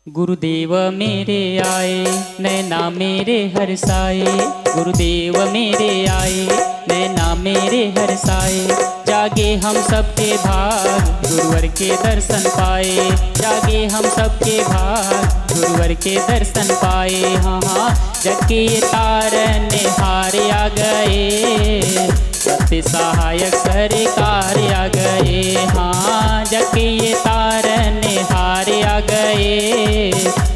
गुरुदेव मेरे आए नैना मेरे हरसाए, गुरुदेव मेरे आए नैना मेरे हरसाए। जागे हम सबके भाग गुरुवर के दर्शन पाए, जागे हम सबके भाग गुरुवर के दर्शन पाए। हाँ हाँ जग के ये तारन हार आ गए, सत्य सहायक सरकार आ गए। हाँ जग के ये तारन हार आ गए,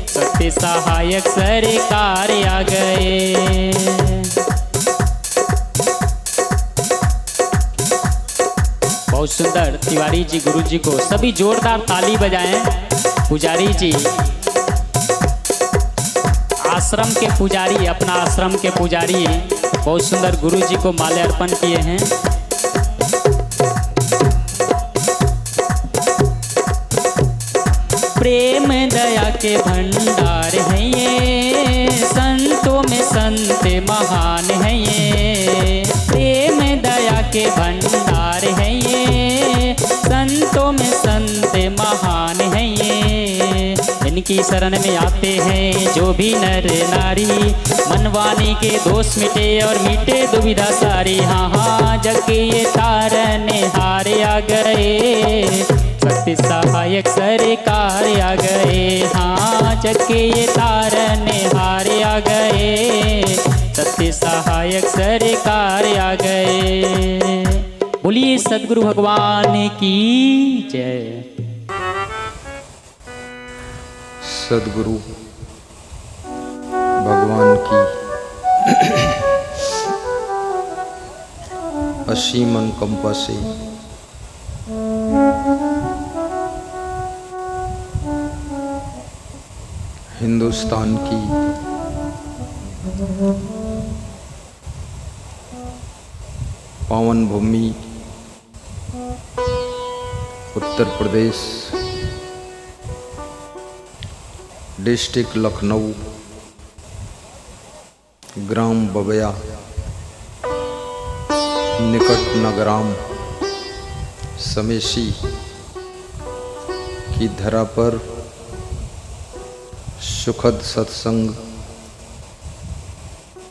सत्य सहायक सरकार आ गए। बहुत सुंदर तिवारी जी गुरु जी को सभी जोरदार ताली बजाएं। पुजारी जी आश्रम के पुजारी, अपना आश्रम के पुजारी बहुत सुंदर गुरु जी को माल्यार्पण किए हैं। प्रेम दया के भंडार हैं ये, संतों में संत महान हैं ये। प्रेम दया के भंडार हैं ये, संतों में संत महान हैं ये। इनकी शरण में आते हैं जो भी नर नारी, मनवानी के दोष मिटे और मिटे दुविधा सारी। हाँ हाँ जग के ये तारन हार आ गए, सत्य सहायक सरकार आ गए। हाँ जग के ये तारन हार आ गए, सत्य सहायक सरकार आ गए। बोलिए सद्गुरु भगवान की जय। सद्गुरु भगवान की असीम अनुकंपा से हिंदुस्तान की पावन भूमि उत्तर प्रदेश डिस्ट्रिक्ट लखनऊ, ग्राम बबया, निकट नगराम समेशी की धरा पर सुखद सत्संग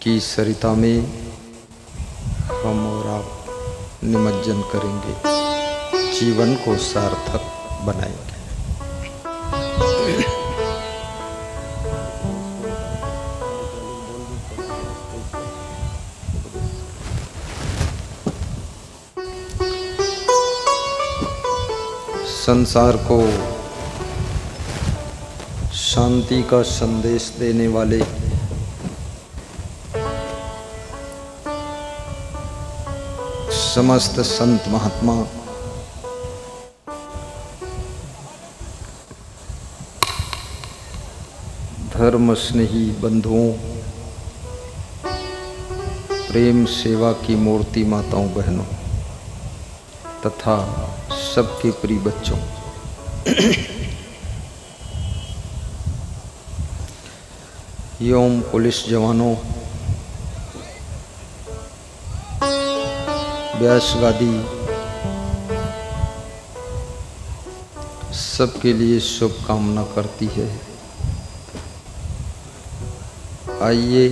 की सरिता में हम और आप निमज्जन करेंगे, जीवन को सार्थक बनाएंगे। संसार को शांति का संदेश देने वाले समस्त संत महात्मा धर्म स्नेही बंधुओं, प्रेम सेवा की मूर्ति माताओं बहनों तथा सबके प्रिय बच्चों, एवं पुलिस जवानों, व्यासगादी सबके लिए शुभकामना करती है। आइए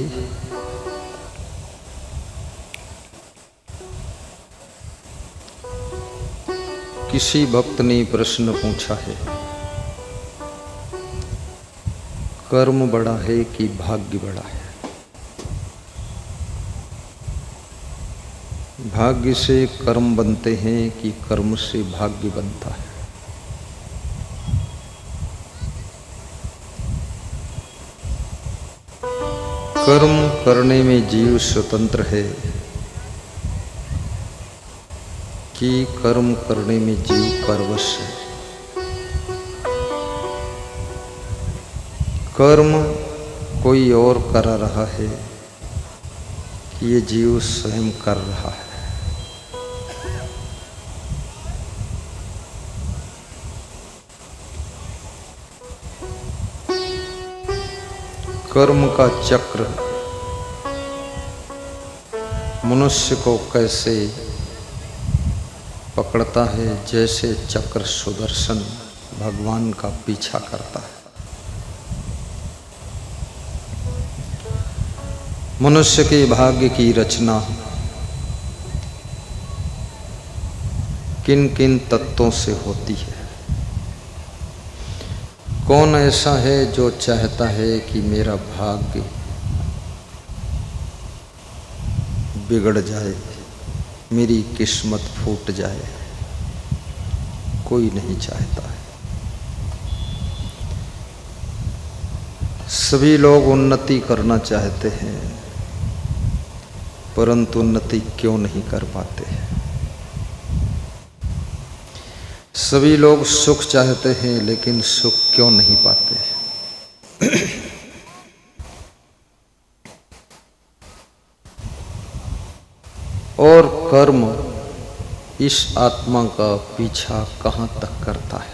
किसी भक्त ने प्रश्न पूछा है, कर्म बड़ा है कि भाग्य बड़ा है? भाग्य से कर्म बनते हैं कि कर्म से भाग्य बनता है? कर्म करने में जीव स्वतंत्र है कि कर्म करने में जीव परवश है? कर्म कोई और करा रहा है कि ये जीव स्वयं कर रहा है? कर्म का चक्र मनुष्य को कैसे पकड़ता है, जैसे चक्र सुदर्शन भगवान का पीछा करता है। मनुष्य के भाग्य की रचना किन किन तत्वों से होती है? कौन ऐसा है जो चाहता है कि मेरा भाग्य बिगड़ जाए, मेरी किस्मत फूट जाए? कोई नहीं चाहता है। सभी लोग उन्नति करना चाहते हैं, परंतु उन्नति क्यों नहीं कर पाते हैं? सभी लोग सुख चाहते हैं, लेकिन सुख क्यों नहीं पाते? और कर्म इस आत्मा का पीछा कहाँ तक करता है?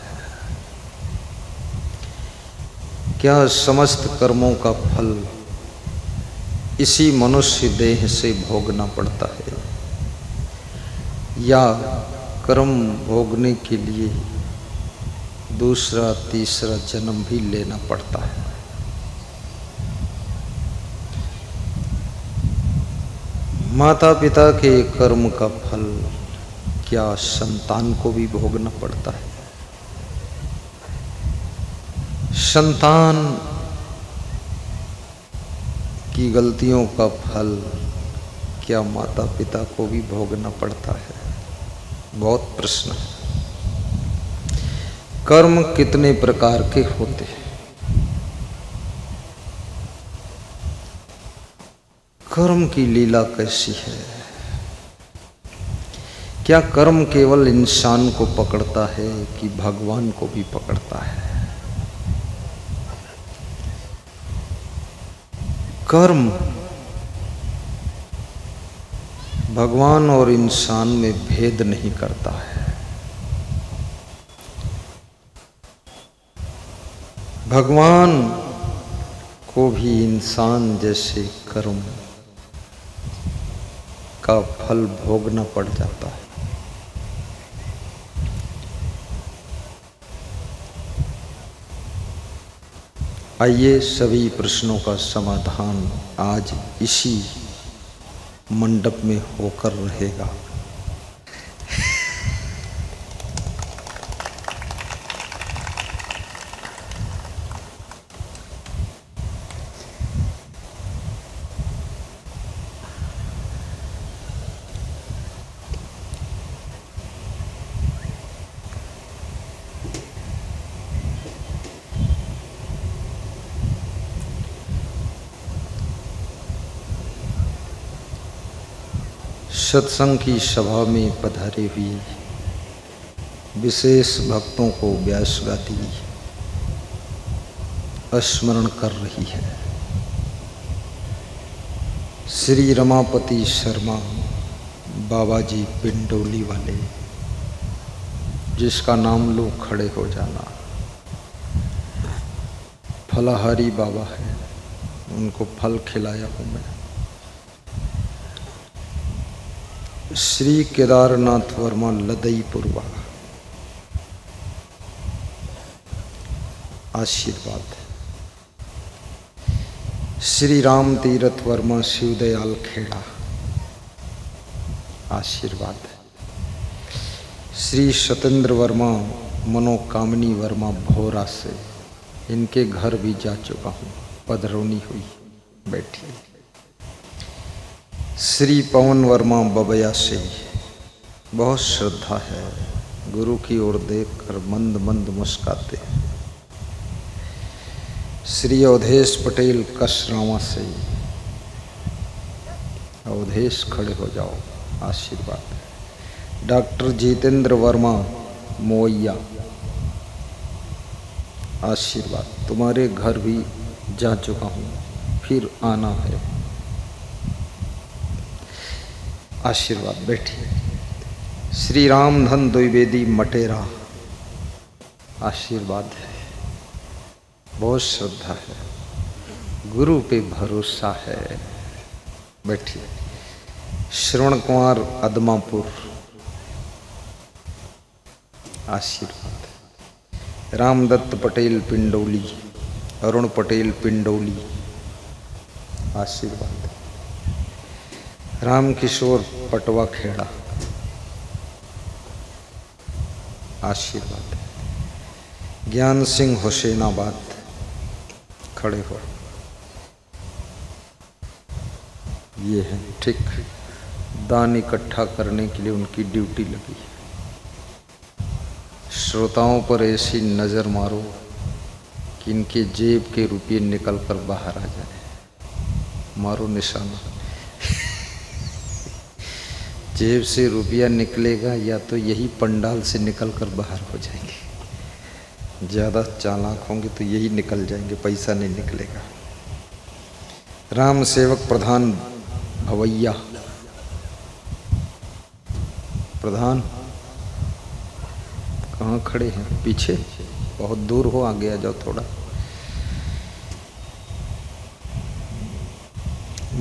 क्या समस्त कर्मों का फल इसी मनुष्य देह से भोगना पड़ता है, या कर्म भोगने के लिए दूसरा तीसरा जन्म भी लेना पड़ता है? माता पिता के कर्म का फल क्या संतान को भी भोगना पड़ता है? संतान की गलतियों का फल क्या माता पिता को भी भोगना पड़ता है? बहुत प्रश्न है। कर्म कितने प्रकार के होते हैं? कर्म की लीला कैसी है? क्या कर्म केवल इंसान को पकड़ता है कि भगवान को भी पकड़ता है? कर्म भगवान और इंसान में भेद नहीं करता है। भगवान को भी इंसान जैसे कर्म का फल भोगना पड़ जाता है। आइए सभी प्रश्नों का समाधान आज इसी मंडप में होकर रहेगा। सत्संग की सभा में पधारे हुए विशेष भक्तों को व्यास गादी स्मरण कर रही है। श्री रमापति शर्मा बाबा जी पिंडोली वाले, जिसका नाम लो खड़े हो जाना। फलाहारी बाबा है, उनको फल खिलाया हूँ मैं। श्री केदारनाथ वर्मा लदईपुर वाला, आशीर्वाद। श्री राम तीरथ वर्मा शिवदयाल खेड़ा, आशीर्वाद। श्री सतेंद्र वर्मा मनोकामनी वर्मा भोरा से, इनके घर भी जा चुका हूँ, पधरौनी हुई, बैठी। श्री पवन वर्मा बबया से, बहुत श्रद्धा है, गुरु की ओर देखकर मंद मंद मुस्काते हैं। श्री अवधेश पटेल कसरावा से, अवधेश खड़े हो जाओ, आशीर्वाद। डॉक्टर जितेंद्र वर्मा मोइया, आशीर्वाद। तुम्हारे घर भी जा चुका हूँ, फिर आना है, आशीर्वाद। बैठिए। श्री रामधन द्विवेदी मटेरा, आशीर्वाद है, बहुत श्रद्धा है, गुरु पे भरोसा है, बैठिए। श्रवण कुमार अदमापुर, आशीर्वाद। रामदत्त पटेल पिंडौली, अरुण पटेल पिंडौली, आशीर्वाद। राम किशोर पटवा खेड़ा, आशीर्वाद। ज्ञान सिंह हुसैनाबाद, खड़े हो। ये है ठीक, दान इकट्ठा करने के लिए उनकी ड्यूटी लगी। श्रोताओं पर ऐसी नज़र मारो कि इनके जेब के रुपये निकल कर बाहर आ जाए। मारो निशाना। जेब से रुपया निकलेगा या तो यही पंडाल से निकल कर बाहर हो जाएंगे। ज़्यादा चालाक होंगे तो यही निकल जाएंगे, पैसा नहीं निकलेगा। राम सेवक प्रधान भवैया, प्रधान कहाँ खड़े हैं? पीछे, बहुत दूर हो, आगे आ जाओ थोड़ा।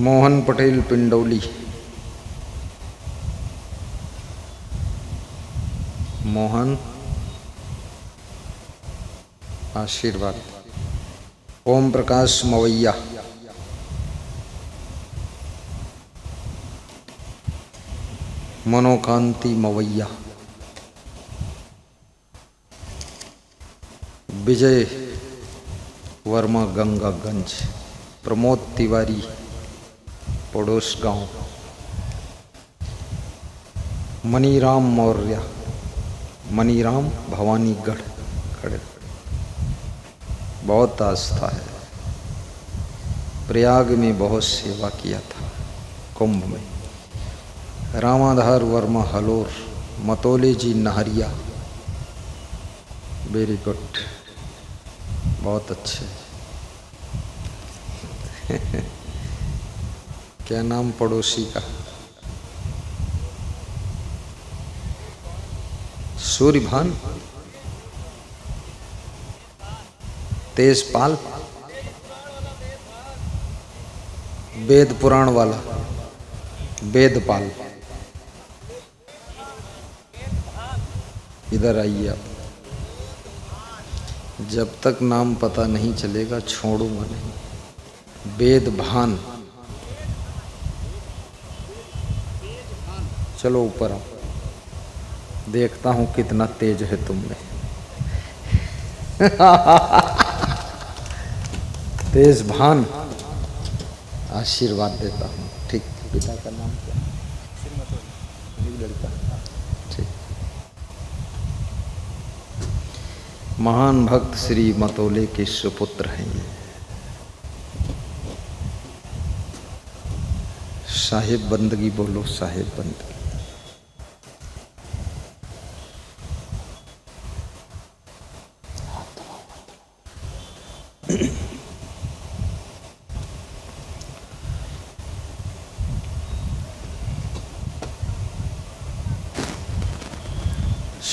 मोहन पटेल पिंडौली, मोहन आशीर्वाद। ओम प्रकाश मवैया, मनोकांति मवैया। विजय वर्मा गंगागंज। प्रमोद तिवारी पड़ोस गांव। मनीराम मौर्य, मनीराम भवानीगढ़, खड़े। बहुत आस्था है। प्रयाग में बहुत सेवा किया था, कुंभ में। रामाधार वर्मा हलोर, मतोले जी नहरिया। वेरी गुड, बहुत अच्छे। क्या नाम पड़ोसी का? सूर्यभान, तेजपाल, वेद पुराण वाला, वेदपाल। इधर आइए आप। जब तक नाम पता नहीं चलेगा छोड़ूंगा नहीं। वेदभान, चलो ऊपर आओ, देखता हूं कितना तेज है तुम में। तेजभान, आशीर्वाद देता हूं। ठीक, पिता का नाम क्या? लड़का, ठीक। महान भक्त श्री मतोले के सुपुत्र हैं ये। साहिब बंदगी बोलो, साहिब बंदगी।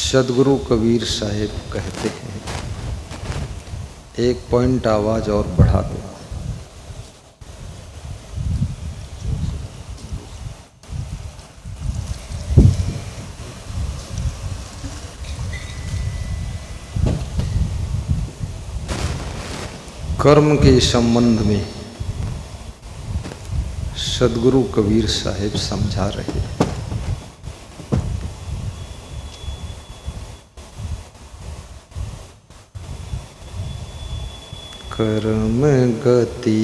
सदगुरु कबीर साहिब कहते हैं, एक पॉइंट आवाज और बढ़ा दो। कर्म के संबंध में सदगुरु कबीर साहिब समझा रहे हैं। कर्म गति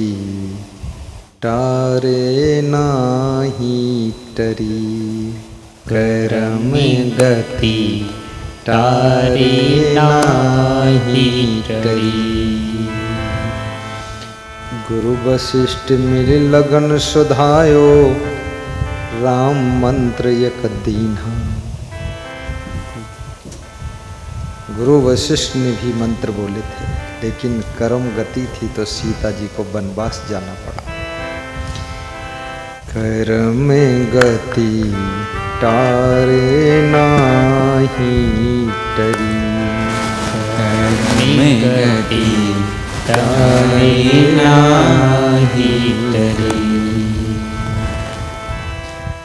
टारे नाही टरी, कर्म गति टारे नाही टरी। गुरु वशिष्ठ मिल लगन सुधायो, राम मंत्र एक दीन्हा। गुरु वशिष्ठ ने भी मंत्र बोले थे, लेकिन कर्म गति थी तो सीता जी को वनवास जाना पड़ा। कर्म गति टारे नाही टरी, कर्म गति टारे नाही टरी।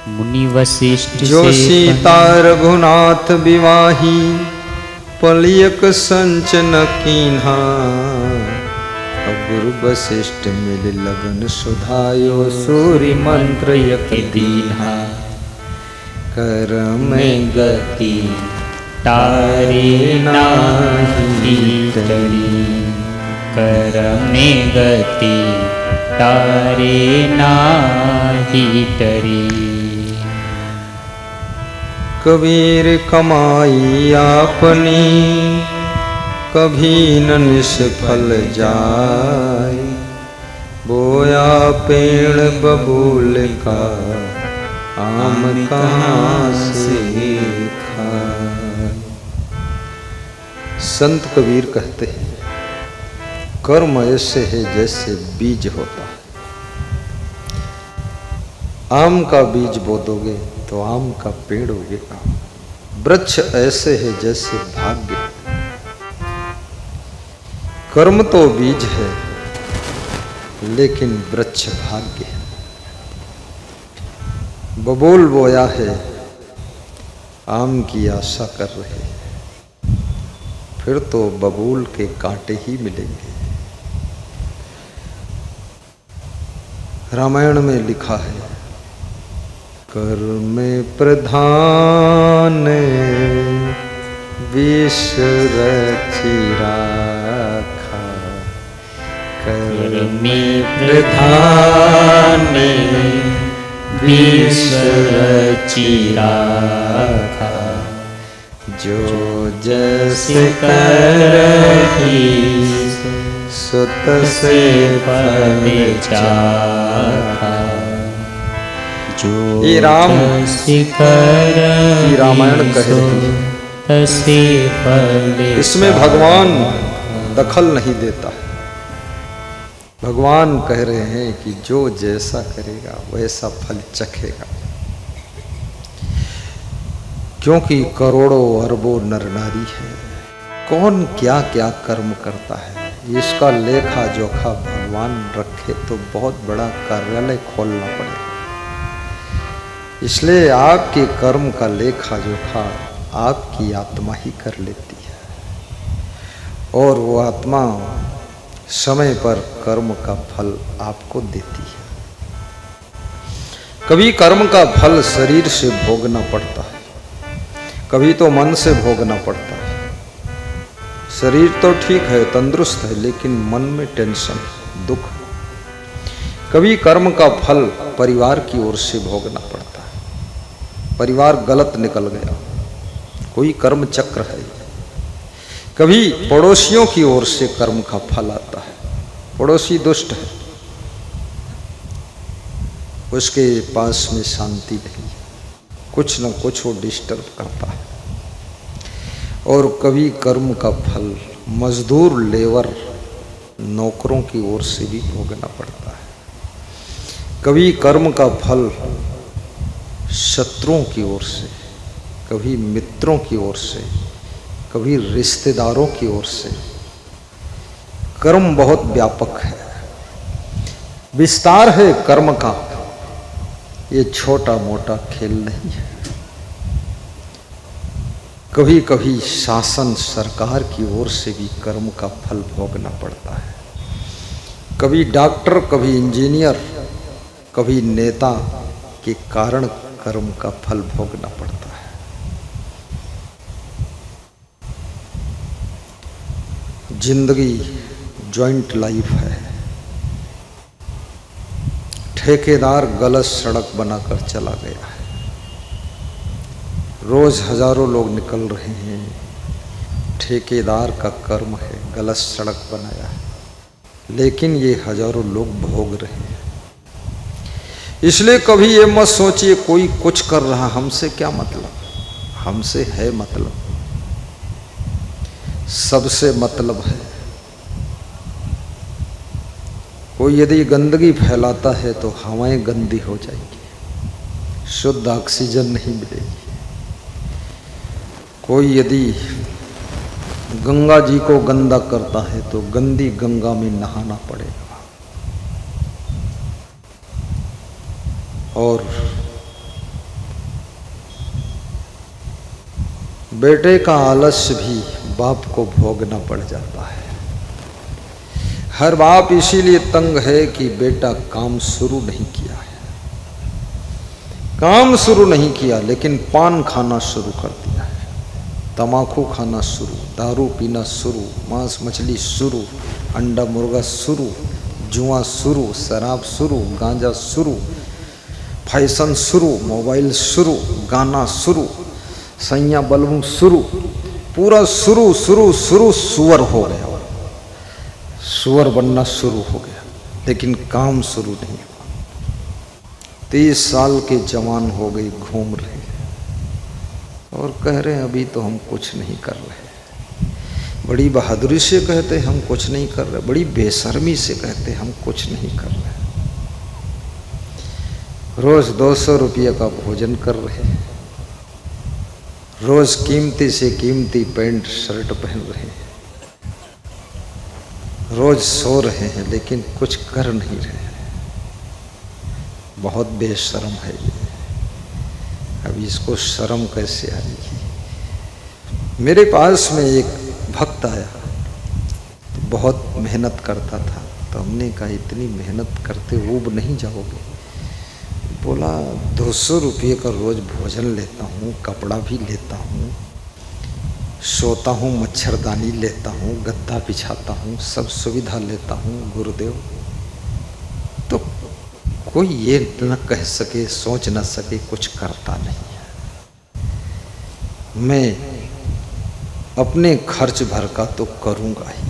मुनि वशिष्ठ जो सीता रघुनाथ विवाही, पलियक संचन कीन्हा। अब गुरु वशिष्ठ मिल लगन सुधायो, सूर्य मंत्र यक दीन्हा, कर में गति तारे नाही टरी, कर में गति तारे नाही टरी। कबीर कमाई आपनी, कभी न निष्फल जाय, बोया पेड़ बबूल का, आम कहाँ से खाए। संत कबीर कहते हैं कर्म ऐसे है जैसे बीज होता है। आम का बीज बो दोगे तो आम का पेड़ उगेगा। वृक्ष ऐसे है जैसे भाग्य। कर्म तो बीज है लेकिन वृक्ष भाग्य है। बबूल बोया है, आम की आशा कर रहे हैं, फिर तो बबूल के कांटे ही मिलेंगे। रामायण में लिखा है, कर में प्रधान विष रचि राखा, कर में प्रधान विष रचि राखा, जो जस करहि सुत से फल चाखा। जो ये राम की रामायण कह रही है, इसमें भगवान दखल नहीं देता। भगवान कह रहे हैं कि जो जैसा करेगा वैसा फल चखेगा, क्योंकि करोड़ों अरबों नर नारी है। कौन क्या क्या कर्म करता है इसका लेखा जोखा भगवान रखे तो बहुत बड़ा कार्यालय खोलना पड़ेगा। इसलिए आपके कर्म का लेखा जोखा आपकी आत्मा ही कर लेती है, और वो आत्मा समय पर कर्म का फल आपको देती है। कभी कर्म का फल शरीर से भोगना पड़ता है, कभी तो मन से भोगना पड़ता है। शरीर तो ठीक है, तंदुरुस्त है, लेकिन मन में टेंशन, दुख। कभी कर्म का फल परिवार की ओर से भोगना पड़ता है, परिवार गलत निकल गया, कोई कर्म चक्र है। कभी पड़ोसियों की ओर से कर्म का फल आता है, पड़ोसी दुष्ट है, उसके पास में शांति नहीं, कुछ न कुछ वो डिस्टर्ब करता है। और कभी कर्म का फल मजदूर, लेबर, नौकरों की ओर से भी भोगना पड़ता है। कभी कर्म का फल शत्रुओं की ओर से, कभी मित्रों की ओर से, कभी रिश्तेदारों की ओर से। कर्म बहुत व्यापक है, विस्तार है कर्म का, ये छोटा मोटा खेल नहीं है। कभी कभी शासन, सरकार की ओर से भी कर्म का फल भोगना पड़ता है। कभी डॉक्टर, कभी इंजीनियर, कभी नेता के कारण कर्म का फल भोगना पड़ता है। जिंदगी जॉइंट लाइफ है। ठेकेदार गलत सड़क बनाकर चला गया है, रोज हजारों लोग निकल रहे हैं, ठेकेदार का कर्म है, गलत सड़क बनाया है, लेकिन ये हजारों लोग भोग रहे हैं। इसलिए कभी ये मत सोचिए कोई कुछ कर रहा, हमसे क्या मतलब, हमसे है मतलब, सबसे मतलब है। कोई यदि गंदगी फैलाता है तो हवाएं गंदी हो जाएगी, शुद्ध ऑक्सीजन नहीं मिलेगी। कोई यदि गंगा जी को गंदा करता है तो गंदी गंगा में नहाना पड़ेगा। और बेटे का आलस्य भी बाप को भोगना पड़ जाता है। हर बाप इसीलिए तंग है कि बेटा काम शुरू नहीं किया है। काम शुरू नहीं किया लेकिन पान खाना शुरू कर दिया है, तमाकू खाना शुरू, दारू पीना शुरू, मांस मछली शुरू, अंडा मुर्गा शुरू, जुआ शुरू, शराब शुरू, गांजा शुरू, फैशन शुरू, मोबाइल शुरू, गाना शुरू, सैया बल्बू शुरू, पूरा शुरू शुरू शुरू सुअर हो गया, सुअर बनना शुरू हो गया लेकिन काम शुरू नहीं हुआ। 30 साल के जवान हो गए, घूम रहे और कह रहे हैं अभी तो हम कुछ नहीं कर रहे। बड़ी बहादुरी से कहते हम कुछ नहीं कर रहे, बड़ी बेशर्मी से कहते हम कुछ नहीं कर रहे। रोज 200 रुपये का भोजन कर रहे, रोज कीमती से कीमती पैंट शर्ट पहन रहे, रोज सो रहे हैं लेकिन कुछ कर नहीं रहे। बहुत बेशर्म है ये। अब इसको शर्म कैसे आएगी। मेरे पास में एक भक्त आया तो बहुत मेहनत करता था, तो हमने कहा इतनी मेहनत करते ऊब नहीं जाओगे। बोला 200 रुपये का रोज भोजन लेता हूँ, कपड़ा भी लेता हूँ, सोता हूँ, मच्छरदानी लेता हूँ, गद्दा बिछाता हूँ, सब सुविधा लेता हूँ गुरुदेव, तो कोई ये न कह सके, सोच न सके कुछ करता नहीं है। मैं अपने खर्च भर का तो करूँगा ही।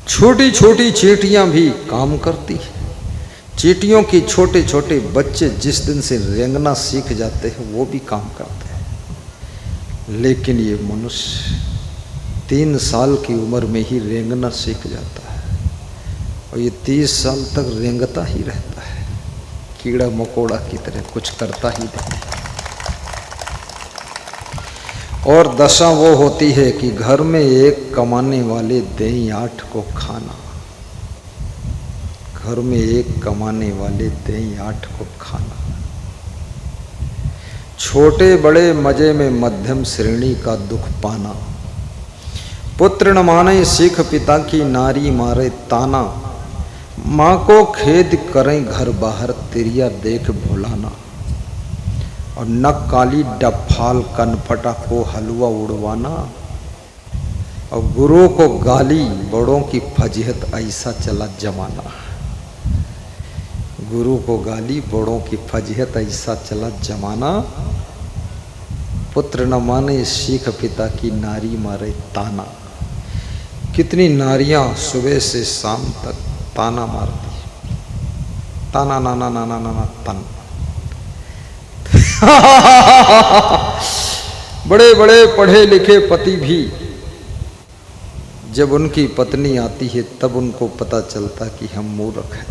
छोटी छोटी चींटियाँ भी काम करती है। चींटियों की छोटे छोटे बच्चे जिस दिन से रेंगना सीख जाते हैं वो भी काम करते हैं, लेकिन ये मनुष्य 3 साल की उम्र में ही रेंगना सीख जाता है और ये 30 साल तक रेंगता ही रहता है, कीड़ा मकोड़ा की तरह कुछ करता ही नहीं। और दशा वो होती है कि घर में एक कमाने वाले दें 8 को खाना, घर में एक कमाने वाले दें 8 को खाना। छोटे बड़े मजे में मध्यम श्रेणी का दुख पाना। पुत्र न माने सिख पिता की, नारी मारे ताना। माँ को खेद करें घर बाहर, तिरिया देख भुलाना। और नक काली डफाल कनफटा को हलवा उड़वाना। और गुरु को गाली बड़ों की फजीहत, ऐसा चला जमाना। गुरु को गाली बड़ों की फजीहत, ऐसा चला जमाना। पुत्र न माने सीख पिता की, नारी मारे ताना। कितनी नारियां सुबह से शाम तक ताना मारती, ताना नाना नाना नाना तन। बड़े बड़े पढ़े लिखे पति भी जब उनकी पत्नी आती है तब उनको पता चलता कि हम मूर्ख हैं।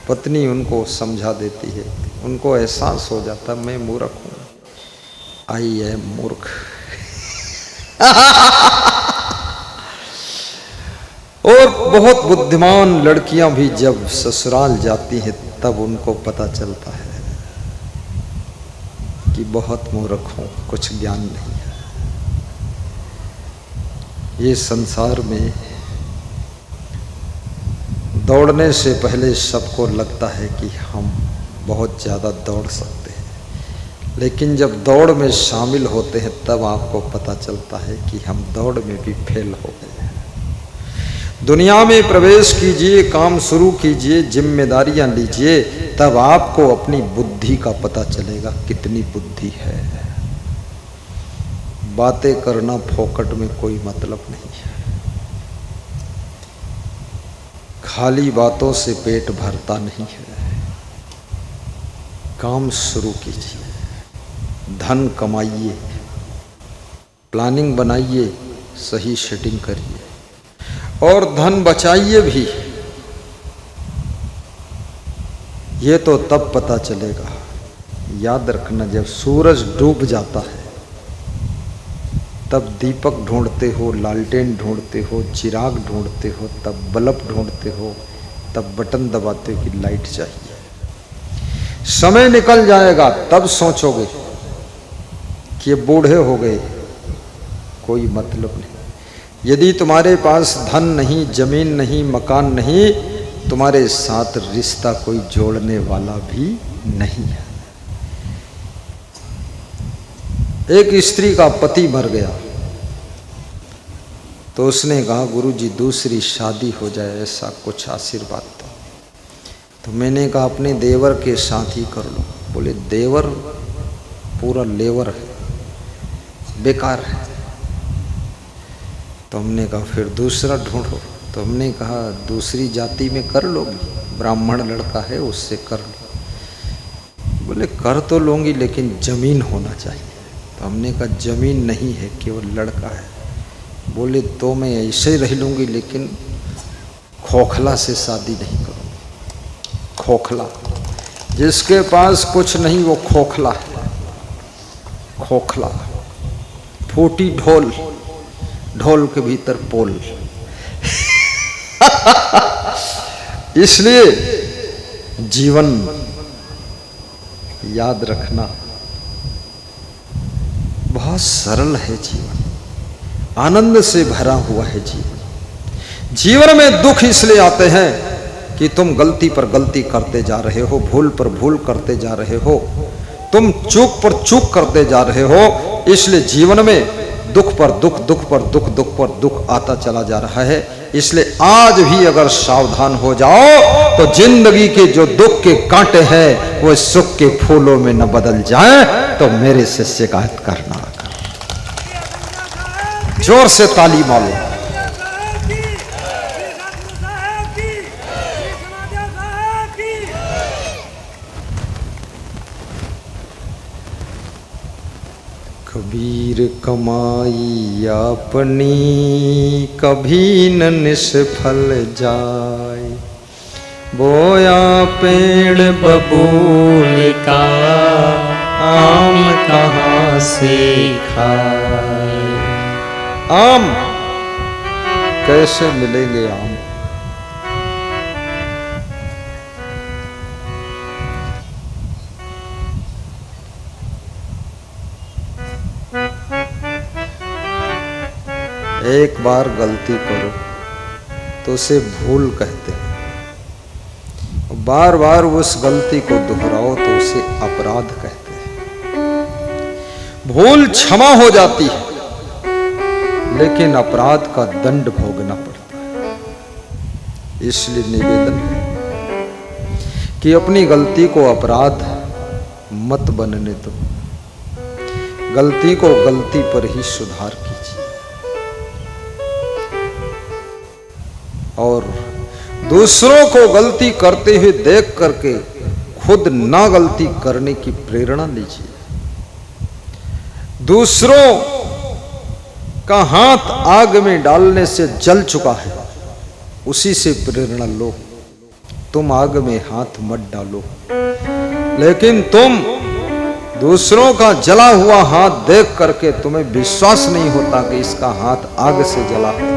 पत्नी उनको समझा देती है, उनको एहसास हो जाता मैं मूर्ख हूं, आई एम मूर्ख। और बहुत बुद्धिमान लड़कियां भी जब ससुराल जाती हैं तब उनको पता चलता है कि बहुत मूर्ख हूं, कुछ ज्ञान नहीं है। ये संसार में दौड़ने से पहले सबको लगता है कि हम बहुत ज़्यादा दौड़ सकते हैं, लेकिन जब दौड़ में शामिल होते हैं तब आपको पता चलता है कि हम दौड़ में भी फेल हो गए हैं। दुनिया में प्रवेश कीजिए, काम शुरू कीजिए, जिम्मेदारियां लीजिए, तब आपको अपनी बुद्धि का पता चलेगा कितनी बुद्धि है। बातें करना फोकट में कोई मतलब नहीं है। खाली बातों से पेट भरता नहीं है। काम शुरू कीजिए, धन कमाइए, प्लानिंग बनाइए, सही सेटिंग करिए और धन बचाइए भी। ये तो तब पता चलेगा, याद रखना, जब सूरज डूब जाता है तब दीपक ढूंढते हो, लालटेन ढूंढते हो, चिराग ढूंढते हो, तब बल्ब ढूंढते हो, तब बटन दबाते हो कि लाइट चाहिए। समय निकल जाएगा तब सोचोगे कि ये बूढ़े हो गए, कोई मतलब नहीं। यदि तुम्हारे पास धन नहीं, जमीन नहीं, मकान नहीं, तुम्हारे साथ रिश्ता कोई जोड़ने वाला भी नहीं है। एक स्त्री का पति मर गया तो उसने कहा गुरुजी दूसरी शादी हो जाए, ऐसा कुछ आशीर्वाद दो। तो मैंने कहा अपने देवर के साथ ही कर लो। बोले देवर पूरा लेवर है, बेकार है। तो हमने कहा फिर दूसरा ढूंढो। तो हमने कहा दूसरी जाति में कर लोगी, ब्राह्मण लड़का है उससे कर लो। बोले कर तो लूँगी लेकिन जमीन होना चाहिए। तो हमने कहा जमीन नहीं है, केवल लड़का है। बोले तो मैं ऐसे ही रह लूँगी लेकिन खोखला से शादी नहीं करूँगी। खोखला, जिसके पास कुछ नहीं वो खोखला है। खोखला, फूटी ढोल, ढोल के भीतर पोल। इसलिए जीवन याद रखना बहुत सरल है। जीवन आनंद से भरा हुआ है। जीवन जीवन में दुख इसलिए आते हैं कि तुम गलती पर गलती करते जा रहे हो, भूल पर भूल करते जा रहे हो, तुम चूक पर चूक करते जा रहे हो। इसलिए जीवन में दुख पर दुख, दुख पर दुख, दुख पर दुख आता चला जा रहा है। इसलिए आज भी अगर सावधान हो जाओ तो जिंदगी के जो दुख के कांटे हैं वो सुख के फूलों में न बदल जाएं। तो मेरे से शिकायत करना। जोर से ताली मारो। कबीर कमाई अपनी कभी न निष्फल जाए, बोया पेड़ बबूल का आम कहाँ से खाए। आम कैसे मिलेंगे? आम एक बार गलती करो तो उसे भूल कहते हैं, बार बार उस गलती को दोहराओ तो उसे अपराध कहते हैं। भूल क्षमा हो जाती है लेकिन अपराध का दंड भोगना पड़ता है। इसलिए निवेदन है कि अपनी गलती को अपराध मत बनने दो, गलती को गलती पर ही सुधार कीजिए। और दूसरों को गलती करते हुए देख करके खुद ना गलती करने की प्रेरणा लीजिए। दूसरों का हाथ आग में डालने से जल चुका है, उसी से प्रेरणा लो। तुम आग में हाथ मत डालो, लेकिन तुम दूसरों का जला हुआ हाथ देख करके तुम्हें विश्वास नहीं होता कि इसका हाथ आग से जला है।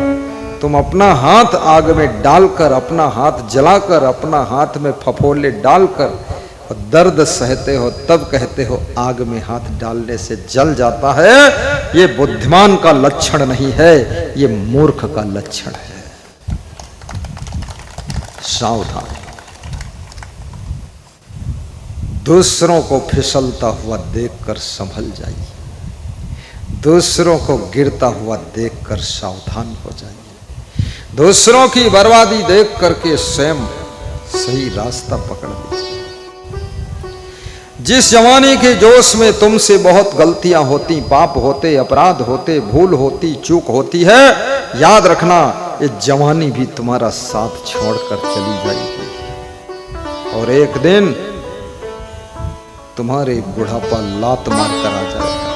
तुम अपना हाथ आग में डालकर, अपना हाथ जलाकर, अपना हाथ में फफोले डालकर और दर्द सहते हो, तब कहते हो आग में हाथ डालने से जल जाता है। ये बुद्धिमान का लक्षण नहीं है, ये मूर्ख का लक्षण है। सावधान। दूसरों को फिसलता हुआ देखकर संभल जाइए, दूसरों को गिरता हुआ देखकर सावधान हो जाइए, दूसरों की बर्बादी देख करके स्वयं सही रास्ता पकड़ लीजिए। जिस जवानी के जोश में तुमसे बहुत गलतियां होती, पाप होते, अपराध होते, भूल होती, चूक होती है, याद रखना ये जवानी भी तुम्हारा साथ छोड़कर चली जाएगी और एक दिन तुम्हारे बुढ़ापा लात मार कर आ जाएगा।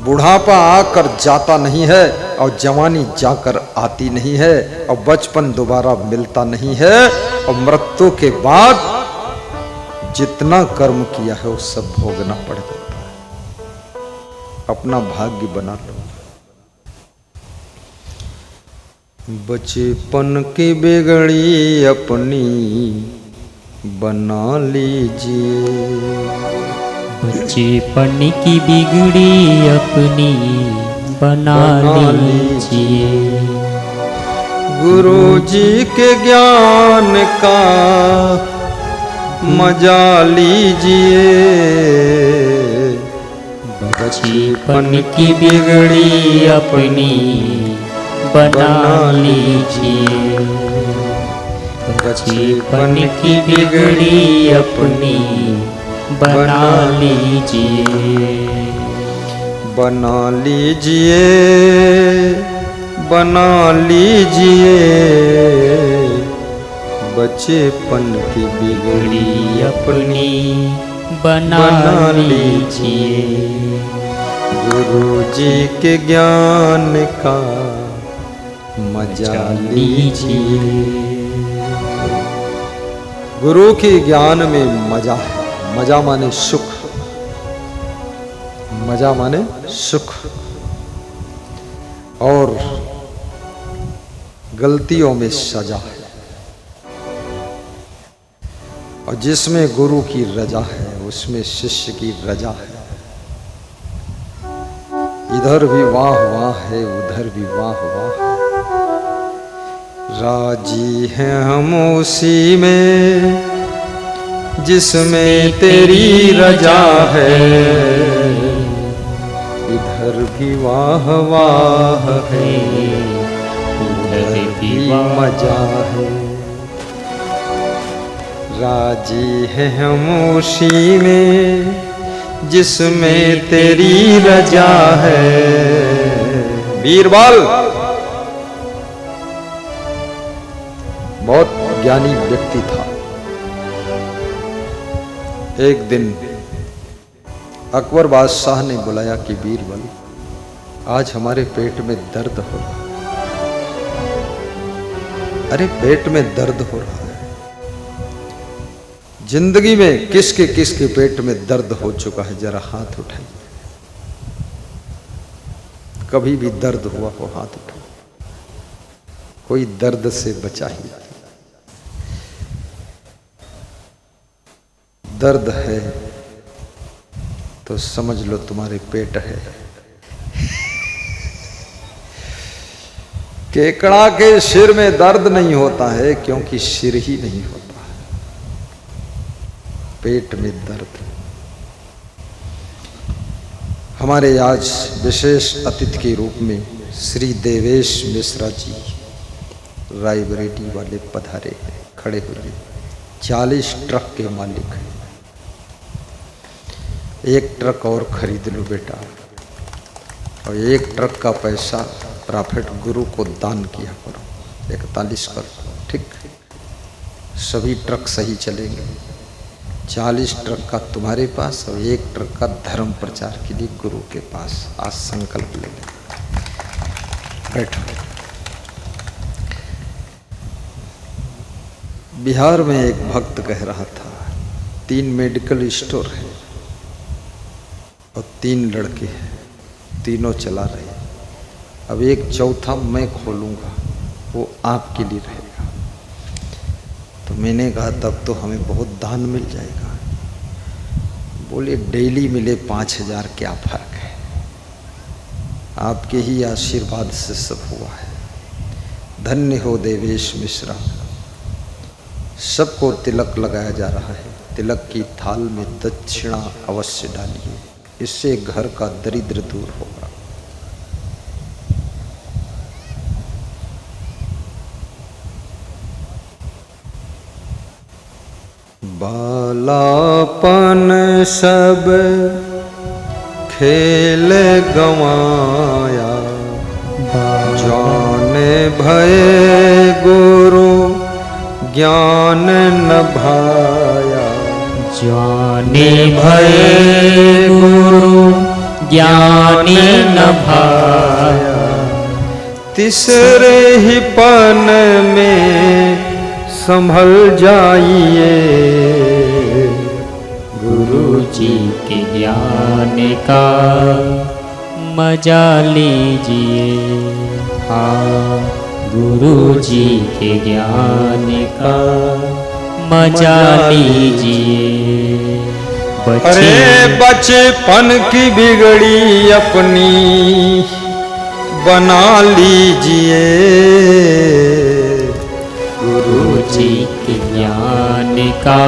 बुढ़ापा आकर जाता नहीं है और जवानी जाकर आती नहीं है और बचपन दोबारा मिलता नहीं है और मृत्यु के बाद जितना कर्म किया है वो सब भोगना पड़ जाता है। अपना भाग्य बना लो। बचपन की बिगड़ी अपनी बना लीजिए, बचपन की बिगड़ी अपनी बना लीजिए। गुरु जी के ज्ञान का मजा लीजिए। बचपन की बिगड़ी अपनी बना लीजिए। बचपन की बिगड़ी अपनी बना लीजिए। बना लीजिए, बना लीजिए, बचपन की बिगड़ी अपनी बना लीजिए। गुरु जी के ज्ञान का मजा लीजिए। गुरु के ज्ञान में मजा है। मजा माने सुख, मजा माने सुख। और गलतियों में सजा है। और जिसमें गुरु की रजा है उसमें शिष्य की रजा है। इधर भी वाह वाह है, उधर भी वाह वाह है। राजी हैं हम उसी में जिसमें तेरी रजा है। इधर भी वाह वाह है, उधर भी मजा है। राजी हैं हम उसी में जिसमें तेरी रजा है। बीरबल बहुत ज्ञानी व्यक्ति था। एक दिन अकबर बादशाह ने बुलाया कि बीरबल, आज हमारे पेट में दर्द हो रहा है। अरे पेट में दर्द हो रहा है। जिंदगी में किसके किसके पेट में दर्द हो चुका है, जरा हाथ उठाइए। कभी भी दर्द हुआ हो हाथ उठाओ। कोई दर्द से बचा ही। दर्द है तो समझ लो तुम्हारे पेट है। केकड़ा के सिर में दर्द नहीं होता है क्योंकि सिर ही नहीं होता। पेट में दर्द। हमारे आज विशेष अतिथि के रूप में श्री देवेश मिश्रा जी रायबरेली वाले पधारे हैं। खड़े हुए 40 ट्रक के मालिक हैं। एक ट्रक और खरीद लो बेटा, और एक ट्रक का पैसा प्रॉफिट गुरु को दान किया करो। 41 करो, ठीक। सभी ट्रक सही चलेंगे। 40 ट्रक का तुम्हारे पास और एक ट्रक का धर्म प्रचार के लिए गुरु के पास। आज संकल्प ले लें। बैठो। बिहार में एक भक्त कह रहा था, 3 मेडिकल स्टोर है और 3 लड़के हैं, तीनों चला रहे हैं। अब एक चौथा मैं खोलूंगा, वो आपके लिए रहेगा। तो मैंने कहा तब तो हमें बहुत दान मिल जाएगा। बोले डेली मिले 5000 क्या फर्क है, आपके ही आशीर्वाद से सब हुआ है। धन्य हो देवेश मिश्रा। सबको तिलक लगाया जा रहा है। तिलक की थाल में दक्षिणा अवश्य डालिए, इससे घर का दरिद्र दूर होगा। बालापन सब खेल गंवाया, जाने भय गुरु ज्ञान न भाया। जाने भय गुरु ज्ञान न भाया। तीसरे ही पन में संभल जाइए, गुरु जी के ज्ञान का मजा लीजिए। हाँ, गुरु जी के ज्ञान का मजा लीजिए। अरे बचपन की बिगड़ी अपनी बना लीजिए। गुरु जी के ज्ञान का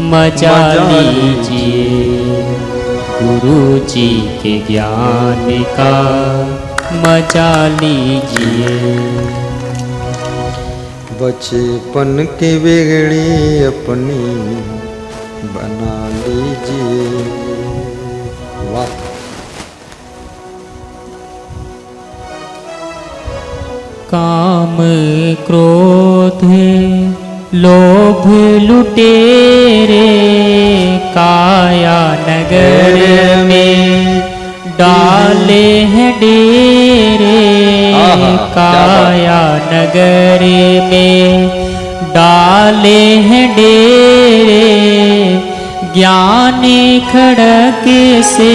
मजा लीजिए। गुरु जी के ज्ञान का मजा लीजिए। बचपन की बिगड़ी अपनी बना लीजिए। वाह। काम क्रोध लोभ लुटेरे काया नगर में डाले हैं डेरे। काया नगर में डाले हैं डेरे। ज्ञान खड़क से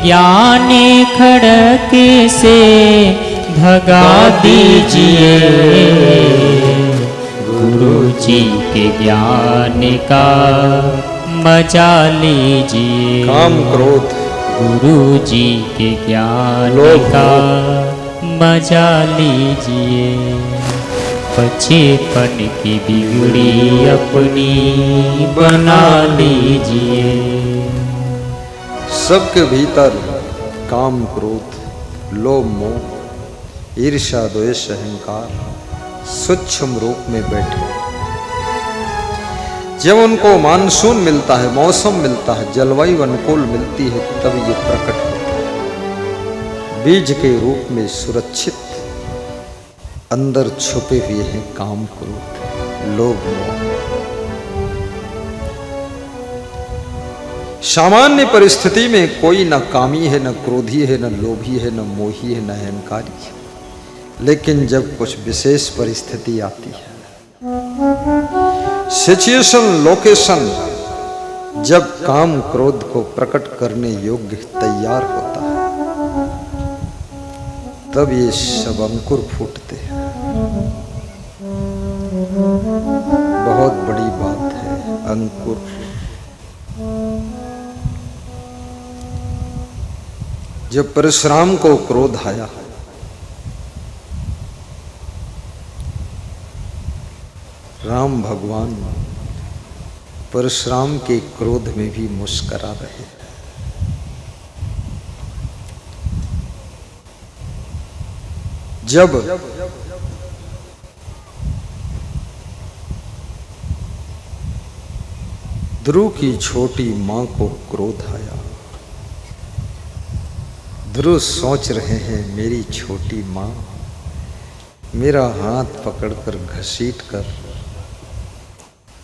ज्ञान खड़क से भगा दीजिए। गुरु जी के ज्ञान का मजा लीजिए। काम क्रोध गुरु जी के ज्ञान का मजा लीजिए। बचपन की बिगड़ी अपनी बना लीजिए। सबके भीतर काम क्रोध लोभ मोह ईर्ष्या द्वेष अहंकार सूक्ष्म रूप में बैठे। जब उनको मानसून मिलता है, मौसम मिलता है, जलवायु अनुकूल मिलती है, तब ये प्रकट होता है। बीज के रूप में सुरक्षित अंदर छुपे हुए हैं काम क्रोध लोभ मोह। सामान्य परिस्थिति में कोई न कामी है, न क्रोधी है, न लोभी है, न मोही है, न अहंकारी है। लेकिन जब कुछ विशेष परिस्थिति आती है, सिचुएशन लोकेशन, जब काम क्रोध को प्रकट करने योग्य तैयार होता है, तब ये सब अंकुर फूटते हैं। बहुत बड़ी बात है अंकुर। जब परशुराम को क्रोध आया, राम भगवान परशुराम के क्रोध में भी मुस्करा रहे। जब ध्रुव की छोटी मां को क्रोध आया, ध्रुव सोच रहे हैं मेरी छोटी मां मेरा हाथ पकड़कर घसीट कर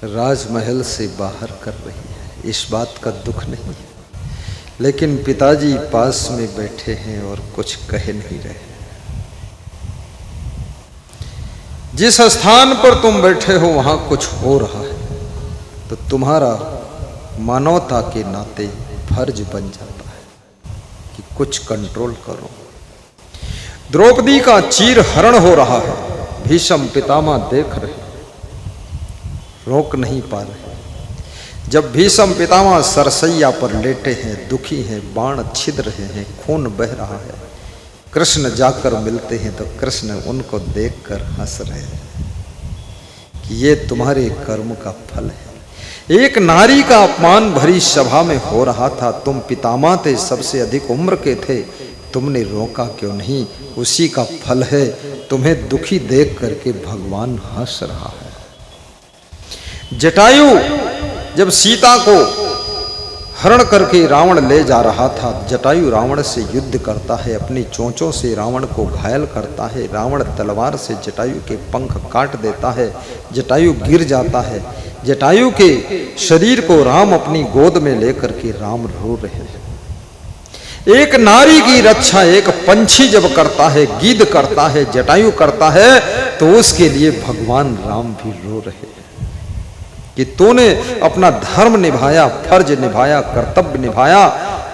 राजमहल से बाहर कर रही है, इस बात का दुख नहीं है। लेकिन पिताजी पास में बैठे हैं और कुछ कह नहीं रहे। जिस स्थान पर तुम बैठे हो वहां कुछ हो रहा है, तो तुम्हारा मानवता के नाते फर्ज बन जाता है कि कुछ कंट्रोल करो। द्रौपदी का चीर हरण हो रहा है, भीष्म पितामह देख रहे, रोक नहीं पा रहे। जब भीष्म पितामह सरसैया पर लेटे हैं, दुखी हैं, बाण छिद रहे हैं, खून बह रहा है, कृष्ण जाकर मिलते हैं तो कृष्ण उनको देखकर हंस रहे हैं कि ये तुम्हारे कर्म का फल है। एक नारी का अपमान भरी सभा में हो रहा था, तुम पितामह थे, सबसे अधिक उम्र के थे, तुमने रोका क्यों नहीं? उसी का फल है। तुम्हें दुखी देख करके भगवान हंस रहा है। जटायु जब सीता को हरण करके रावण ले जा रहा था, जटायु रावण से युद्ध करता है, अपनी चोंचों से रावण को घायल करता है, रावण तलवार से जटायु के पंख काट देता है, जटायु गिर जाता है। जटायु के शरीर को राम अपनी गोद में लेकर के राम रो रहे हैं। एक नारी की रक्षा एक पंछी जब करता है, गीध करता है, जटायु करता है, तो उसके लिए भगवान राम भी रो रहे हैं कि तूने अपना धर्म निभाया, फर्ज निभाया, कर्तव्य निभाया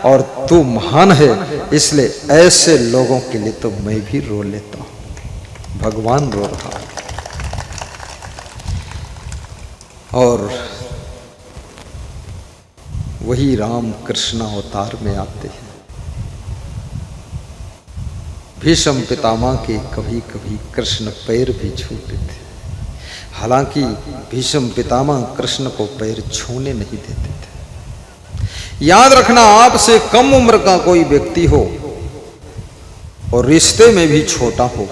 और तू महान है, इसलिए ऐसे लोगों के लिए तो मैं भी रो लेता हूं। भगवान रो रहा है। और वही राम कृष्ण अवतार में आते हैं। भीष्म पितामह के कभी कभी कृष्ण पैर भी छूते थे। हालांकि भीष्म पितामह कृष्ण को पैर छूने नहीं देते थे। याद रखना, आपसे कम उम्र का कोई व्यक्ति हो और रिश्ते में भी छोटा हो,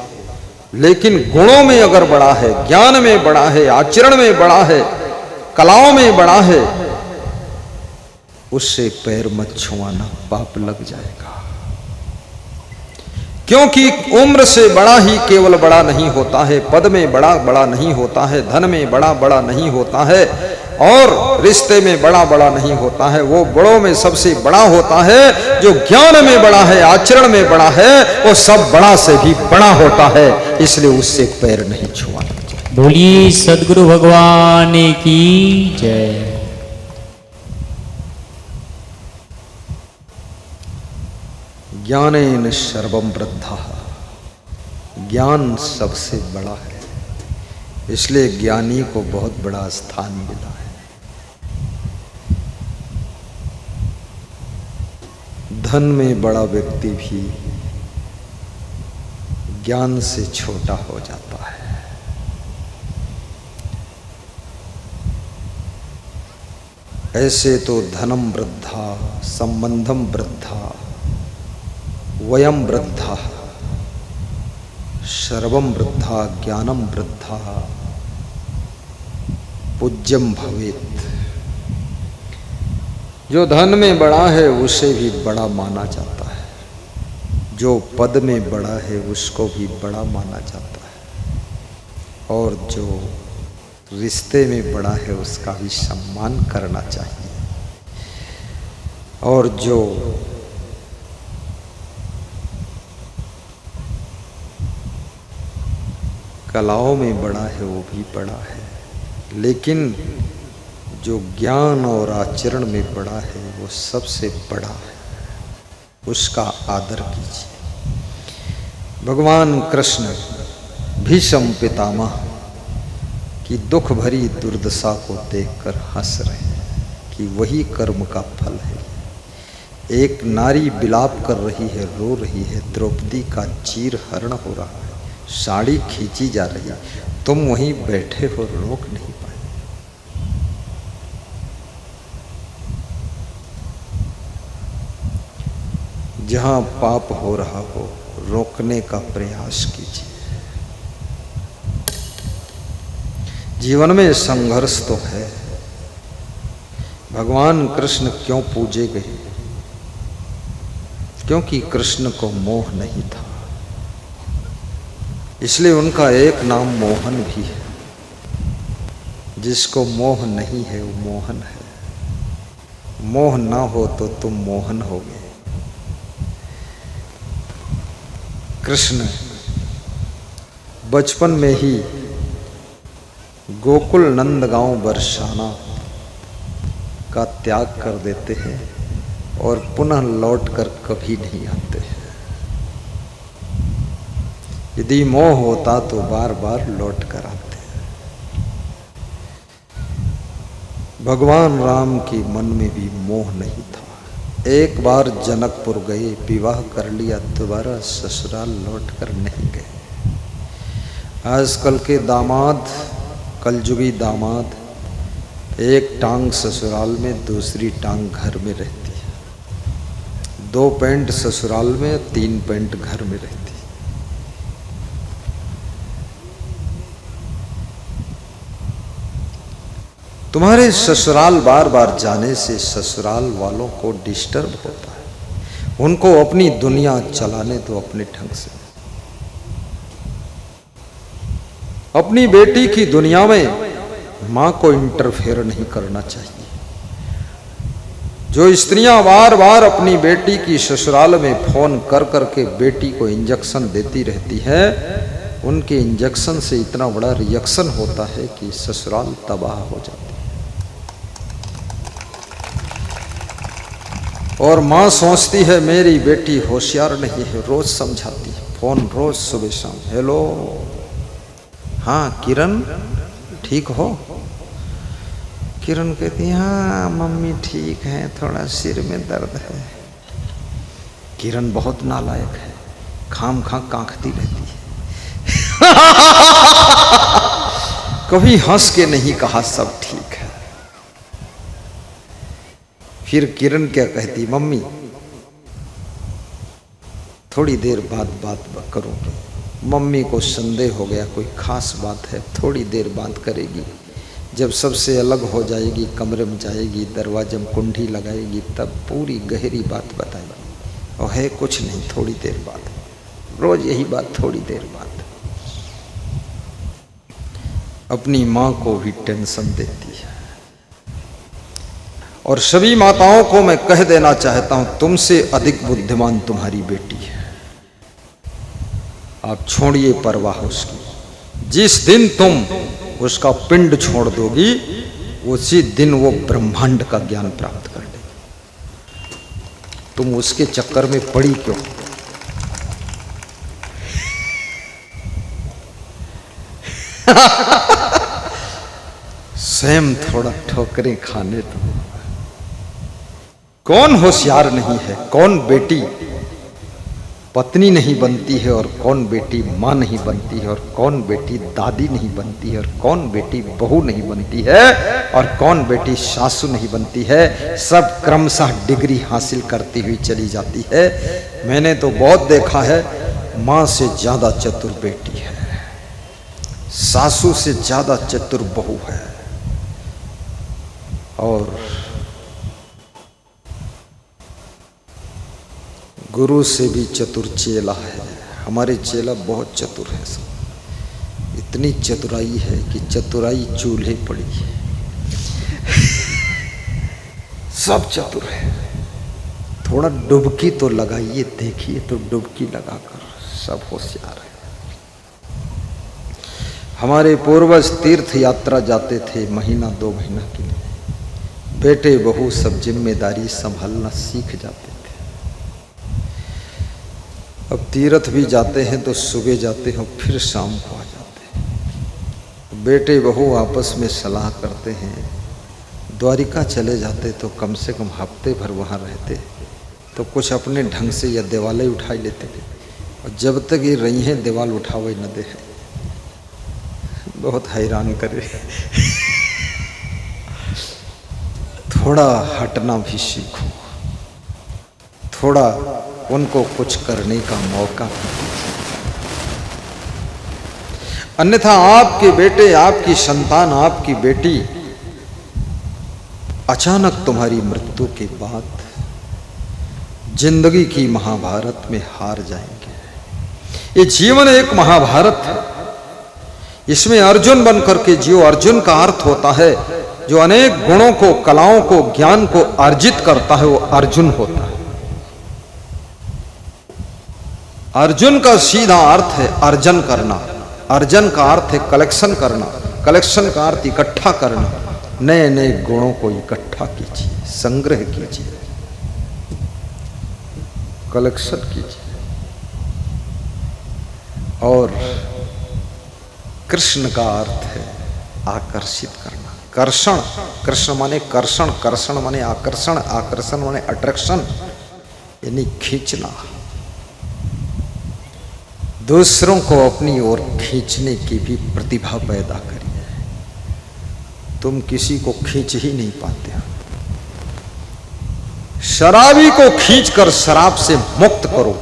लेकिन गुणों में अगर बड़ा है, ज्ञान में बड़ा है, आचरण में बड़ा है, कलाओं में बड़ा है, उससे पैर मत छुआना, पाप लग जाएगा। क्योंकि उम्र से बड़ा ही केवल बड़ा नहीं होता है, पद में बड़ा बड़ा नहीं होता है, धन में बड़ा बड़ा नहीं होता है, और रिश्ते में बड़ा बड़ा नहीं होता है। वो बड़ों में सबसे बड़ा होता है जो ज्ञान में बड़ा है, आचरण में बड़ा है, वो सब बड़ा से भी बड़ा होता है। इसलिए उससे पैर नहीं छुआना चाहिए। बोलिए सद्गुरु भगवान की जय। ज्ञानेन सर्वम वृद्धा, ज्ञान सबसे बड़ा है, इसलिए ज्ञानी को बहुत बड़ा स्थान मिला है। धन में बड़ा व्यक्ति भी ज्ञान से छोटा हो जाता है। ऐसे तो धनम वृद्धा, संबंधम वृद्धा, वयम वृद्धा, सर्वम वृद्धा, ज्ञानम वृद्धा, पूज्यम भवेत्। जो धन में बड़ा है उसे भी बड़ा माना जाता है, जो पद में बड़ा है उसको भी बड़ा माना जाता है, और जो रिश्ते में बड़ा है उसका भी सम्मान करना चाहिए, और जो कलाओं में बड़ा है वो भी बड़ा है, लेकिन जो ज्ञान और आचरण में बड़ा है वो सबसे बड़ा है, उसका आदर कीजिए। भगवान कृष्ण भीष्म पितामह की दुख भरी दुर्दशा को देखकर हंस रहे हैं कि वही कर्म का फल है। एक नारी विलाप कर रही है, रो रही है, द्रौपदी का चीर हरण हो रहा है, साड़ी खींची जा रही है, तुम वहीं बैठे हो, रोक नहीं पाए। जहां पाप हो रहा हो रोकने का प्रयास कीजिए। जीवन में संघर्ष तो है। भगवान कृष्ण क्यों पूजे गए? क्योंकि कृष्ण को मोह नहीं था, इसलिए उनका एक नाम मोहन भी है। जिसको मोह नहीं है वो मोहन है। मोह ना हो तो तुम मोहन होगे। कृष्ण बचपन में ही गोकुल नंदगांव बरसाना का त्याग कर देते हैं और पुनः लौटकर कभी नहीं आते हैं। यदि मोह होता तो बार बार लौट कर आते। भगवान राम के मन में भी मोह नहीं था। एक बार जनकपुर गए, विवाह कर लिया, दोबारा ससुराल लौट कर नहीं गए। आजकल के दामाद, कलयुगी दामाद, एक टांग ससुराल में, दूसरी टांग घर में रहती है। 2 पैंट ससुराल में, 3 पैंट घर में रहती है। तुम्हारे ससुराल बार बार जाने से ससुराल वालों को डिस्टर्ब होता है। उनको अपनी दुनिया चलाने दो अपने ढंग से। अपनी बेटी की दुनिया में मां को इंटरफेयर नहीं करना चाहिए। जो स्त्रियां बार बार अपनी बेटी की ससुराल में फोन कर करके बेटी को इंजेक्शन देती रहती है, उनके इंजेक्शन से इतना बड़ा रिएक्शन होता है कि ससुराल तबाह हो जाती है। और माँ सोचती है मेरी बेटी होशियार नहीं है, रोज समझाती है, फोन रोज सुबह शाम, हेलो, हाँ किरण ठीक हो? किरण कहती है हाँ मम्मी ठीक है, थोड़ा सिर में दर्द है। किरण बहुत नालायक है, खाम खा कांखती रहती है। कभी हंस के नहीं कहा सब ठीक है। फिर किरण क्या कहती, मम्मी थोड़ी देर बाद बात करूंगी। मम्मी को संदेह हो गया कोई खास बात है, थोड़ी देर बात करेगी। जब सबसे अलग हो जाएगी, कमरे में जाएगी, दरवाजे में कुंडी लगाएगी, तब पूरी गहरी बात बताएगी। और है कुछ नहीं, थोड़ी देर बाद, रोज यही बात, थोड़ी देर बाद। अपनी माँ को भी टेंशन देती है। और सभी माताओं को मैं कह देना चाहता हूं, तुमसे अधिक बुद्धिमान तुम्हारी बेटी है। आप छोड़िए परवाह उसकी। जिस दिन तुम उसका पिंड छोड़ दोगी, उसी दिन वो ब्रह्मांड का ज्ञान प्राप्त कर लेगी। तुम उसके चक्कर में पड़ी क्यों? स्वयं थोड़ा ठोकरें खाने दो। कौन होशियार नहीं है, कौन बेटी पत्नी नहीं बनती है, और कौन बेटी मां नहीं बनती है, और कौन बेटी दादी नहीं बनती है, और कौन बेटी बहू नहीं बनती है, और कौन बेटी सासू नहीं बनती है। सब क्रमशः डिग्री हासिल करती हुई चली जाती है। मैंने तो बहुत देखा है, मां से ज्यादा चतुर बेटी है, सासू से ज्यादा चतुर बहू है, और गुरु से भी चतुर चेला है। हमारे चेला बहुत चतुर है, सब इतनी चतुराई है कि चतुराई चूल्हे पड़ी है। सब चतुर है। थोड़ा डुबकी तो लगाइए, देखिए तो डुबकी लगाकर सब होशियार है। हमारे पूर्वज तीर्थ यात्रा जाते थे महीना 2 महीना के लिए। बेटे बहू सब जिम्मेदारी संभालना सीख जाते थे। अब तीर्थ भी जाते हैं तो सुबह जाते हैं, फिर शाम को आ जाते हैं। बेटे बहू आपस में सलाह करते हैं, द्वारिका चले जाते तो कम से कम हफ्ते भर वहाँ रहते, तो कुछ अपने ढंग से या देवालय उठा लेते, और जब तक ये रही हैं देवाल उठावे न दे। बहुत हैरान करे। थोड़ा हटना भी सीखो, थोड़ा उनको कुछ करने का मौका भी दीजिए। अन्यथा आपके बेटे, आपकी संतान, आपकी बेटी अचानक तुम्हारी मृत्यु के बाद जिंदगी की महाभारत में हार जाएंगे। ये जीवन एक महाभारत है। इसमें अर्जुन बनकर के जियो। अर्जुन का अर्थ होता है जो अनेक गुणों को, कलाओं को, ज्ञान को अर्जित करता है, वो अर्जुन होता है। अर्जुन का सीधा अर्थ है अर्जन करना। अर्जन का अर्थ है कलेक्शन करना। कलेक्शन का अर्थ इकट्ठा करना। नए नए गुणों को इकट्ठा कीजिए, संग्रह कीजिए, कलेक्शन कीजिए। और कृष्ण का अर्थ है आकर्षित करना। कर्षण, कृष्ण माने कर्षण, कर्षण माने आकर्षण, आकर्षण माने अट्रैक्शन, यानी खींचना। दूसरों को अपनी ओर खींचने की भी प्रतिभा पैदा करिए। तुम किसी को खींच ही नहीं पाते हो। शराबी को खींचकर शराब से मुक्त करो,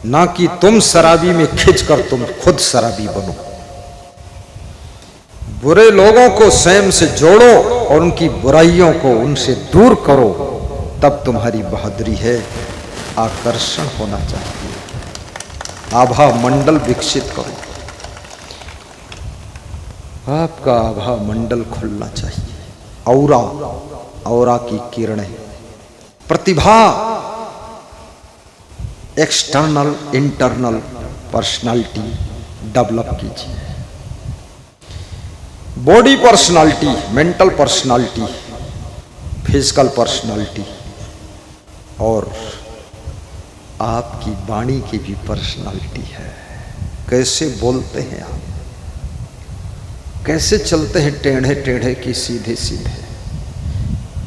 ना कि तुम शराबी में खींचकर तुम खुद शराबी बनो। बुरे लोगों को स्वयं से जोड़ो और उनकी बुराइयों को उनसे दूर करो, तब तुम्हारी बहादुरी है। आकर्षण होना चाहिए। आभा मंडल विकसित करो। आपका आभा मंडल खुलना चाहिए। औरा, औरा की किरणें, प्रतिभा, एक्सटर्नल इंटरनल पर्सनालिटी डेवलप कीजिए। Body personality, mental personality, physical personality, और आपकी वाणी की भी पर्सनालिटी है। कैसे बोलते हैं आप, कैसे चलते हैं टेढ़े टेढ़े की सीधे सीधे,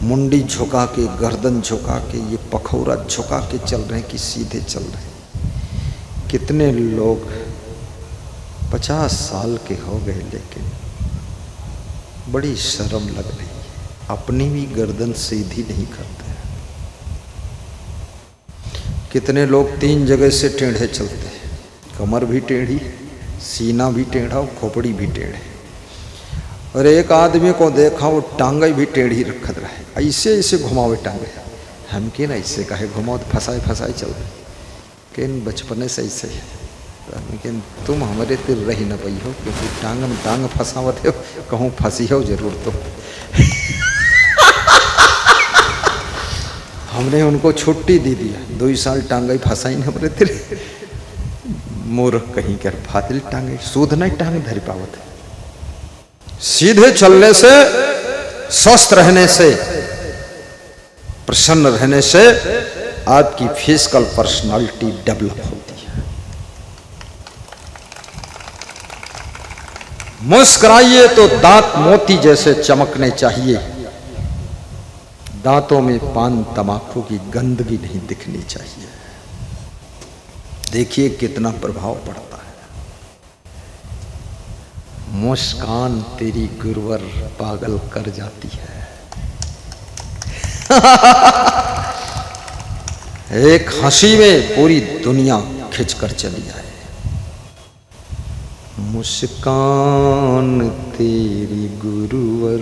मुंडी झुका के, गर्दन झुका के, ये पखौरा झुका के चल रहे हैं कि सीधे चल रहे हैं, कितने लोग 50 साल के हो गए लेकिन बड़ी शर्म लग रही है, अपनी भी गर्दन सीधी नहीं करते। कितने लोग 3 जगह से टेढ़े चलते हैं, कमर भी टेढ़ी, सीना भी टेढ़ा और खोपड़ी भी टेढ़े। और एक आदमी को देखा वो टांगे भी टेढ़ी रखत रहे, ऐसे ऐसे घुमावे टांगे। हम के ना ऐसे कहे घुमाओ तो फंसाए फंसाए चल रहे, कि बचपने से ऐसे है। लेकिन तुम हमारे तिर रही न पई हो, क्योंकि टांग में टांग फंसावत हो, कहूँ फंसी हो जरूर तो। हमने उनको छुट्टी दे दिया, 2 साल टांगे फंसाई न हमारे तिर। मूर्ख कहीं कर फातिल टांगे सूद नहीं टांग धरी पावत। सीधे चलने से, स्वस्थ रहने से, प्रसन्न रहने से आपकी फिजिकल पर्सनालिटी डेवलप होती है। मुस्कुराइए तो दांत मोती जैसे चमकने चाहिए, दांतों में पान तमाकू की गंदगी नहीं दिखनी चाहिए। देखिए कितना प्रभाव पड़ता है। मुस्कान तेरी गुरुवर पागल कर जाती है। एक हंसी में पूरी दुनिया खिंचकर चली आए। मुस्कान तेरी गुरुवर,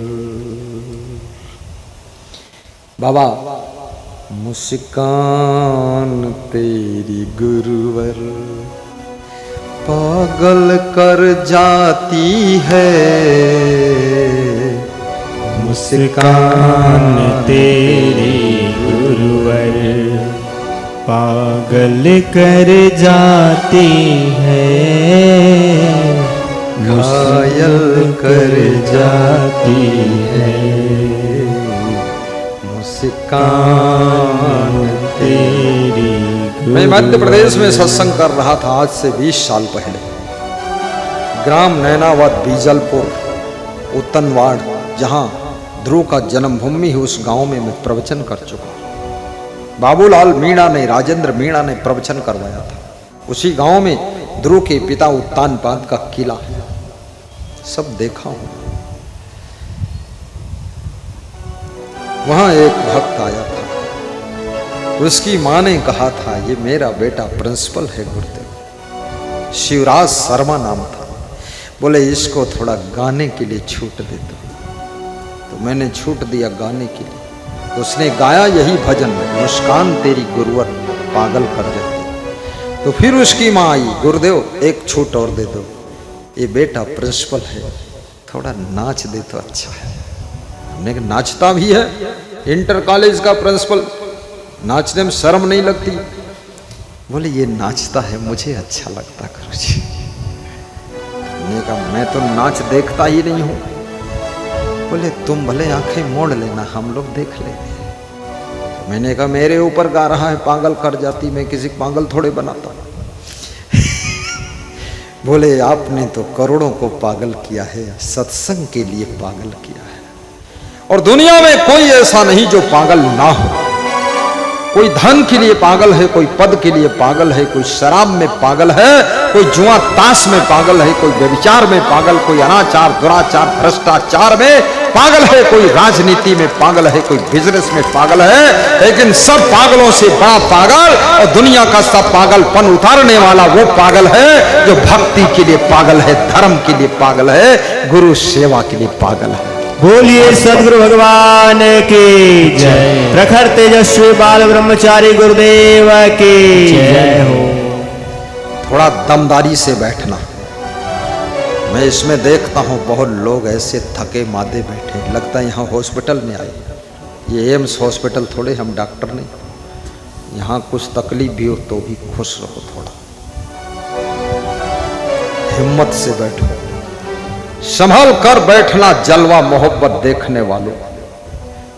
बाबा मुस्कान तेरी गुरुवर पागल कर जाती है। मुस्कान तेरी गुरुवर पागल कर जाती है, घायल कर जाती है। मुस्कान तेरी मैं मध्य प्रदेश में सत्संग कर रहा था आज से 20 साल पहले। ग्राम नैनावत बीजलपुर उतनवाड़, जहां ध्रुव का जन्मभूमि है, उस गांव में मैं प्रवचन कर चुका। बाबूलाल मीणा ने, राजेंद्र मीणा ने प्रवचन करवाया था। उसी गांव में ध्रुव के पिता उत्तानपाद का किला है, सब देखा हूं। वहां एक भक्त आया था, उसकी मां ने कहा था ये मेरा बेटा प्रिंसिपल है गुरुदेव, शिवराज शर्मा नाम था। बोले इसको थोड़ा गाने के लिए छूट दे दो। तो मैंने छूट दिया गाने के लिए। तो उसने गाया यही भजन, मुस्कान तेरी गुरुवर पागल कर देती। तो फिर उसकी माँ आई, गुरुदेव एक छूट और दे दो, ये बेटा प्रिंसिपल है, थोड़ा नाच दे तो अच्छा है। हमने कहा नाचता भी है, इंटर कॉलेज का प्रिंसिपल, नाचने में शर्म नहीं लगती। बोले ये नाचता है, मुझे अच्छा लगता गुरुजी। हमने कहा मैं तो नाच देखता ही नहीं हूं। बोले तुम भले आंखें मोड़ लेना, हम लोग देख लेंगे। तो मैंने कहा मेरे ऊपर गा रहा है पागल कर जाती, मैं किसी पागल थोड़े बनाता। बोले आपने तो करोड़ों को पागल किया है, सत्संग के लिए पागल किया है। और दुनिया में कोई ऐसा नहीं जो पागल ना हो। कोई धन के लिए पागल है, कोई पद के लिए पागल है, कोई शराब में पागल है, कोई जुआ ताश में पागल है, कोई व्यभिचार में पागल, कोई अनाचार दुराचार भ्रष्टाचार में पागल है, कोई राजनीति में पागल है, कोई बिजनेस में पागल है। लेकिन सब पागलों से बड़ा पागल और दुनिया का सब पागलपन उतारने वाला वो पागल है जो भक्ति के लिए पागल है, धर्म के लिए पागल है, गुरु सेवा के लिए पागल है। बोलिए सदगुरु भगवान की जय। प्रखर तेजस्वी बाल ब्रह्मचारी गुरुदेव की जय हो। थोड़ा दमदारी से बैठना। मैं इसमें देखता हूँ बहुत लोग ऐसे थके मादे बैठे, लगता है यहाँ हॉस्पिटल में आए। ये एम्स हॉस्पिटल थोड़े, हम डॉक्टर नहीं। यहाँ कुछ तकलीफ भी हो तो भी खुश रहो, थोड़ा हिम्मत से बैठो, संभल कर बैठना जलवा मोहब्बत देखने वालों,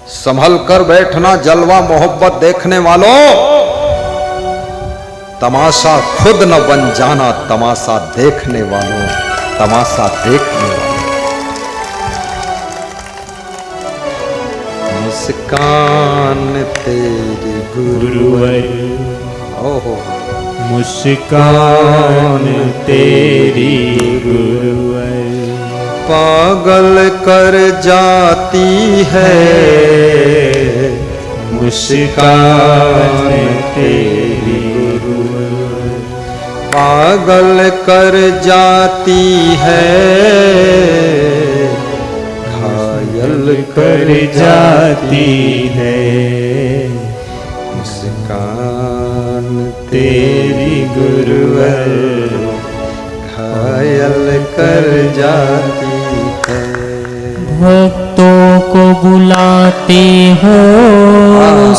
संभल कर बैठना जलवा मोहब्बत देखने वालों। तमाशा खुद न बन जाना तमाशा देखने वालों, तमाशा देखने वालों। मुस्कान तेरी गुरुवर, ओहो मुस्कान तेरी गुरुवर पागल कर जाती है, मुस्कान तेरी गुरुवर पागल कर जाती है, घायल कर जाती है, मुस्कान तेरी गुरुवर घायल कर जाती है। भक्तों को बुलाते हो,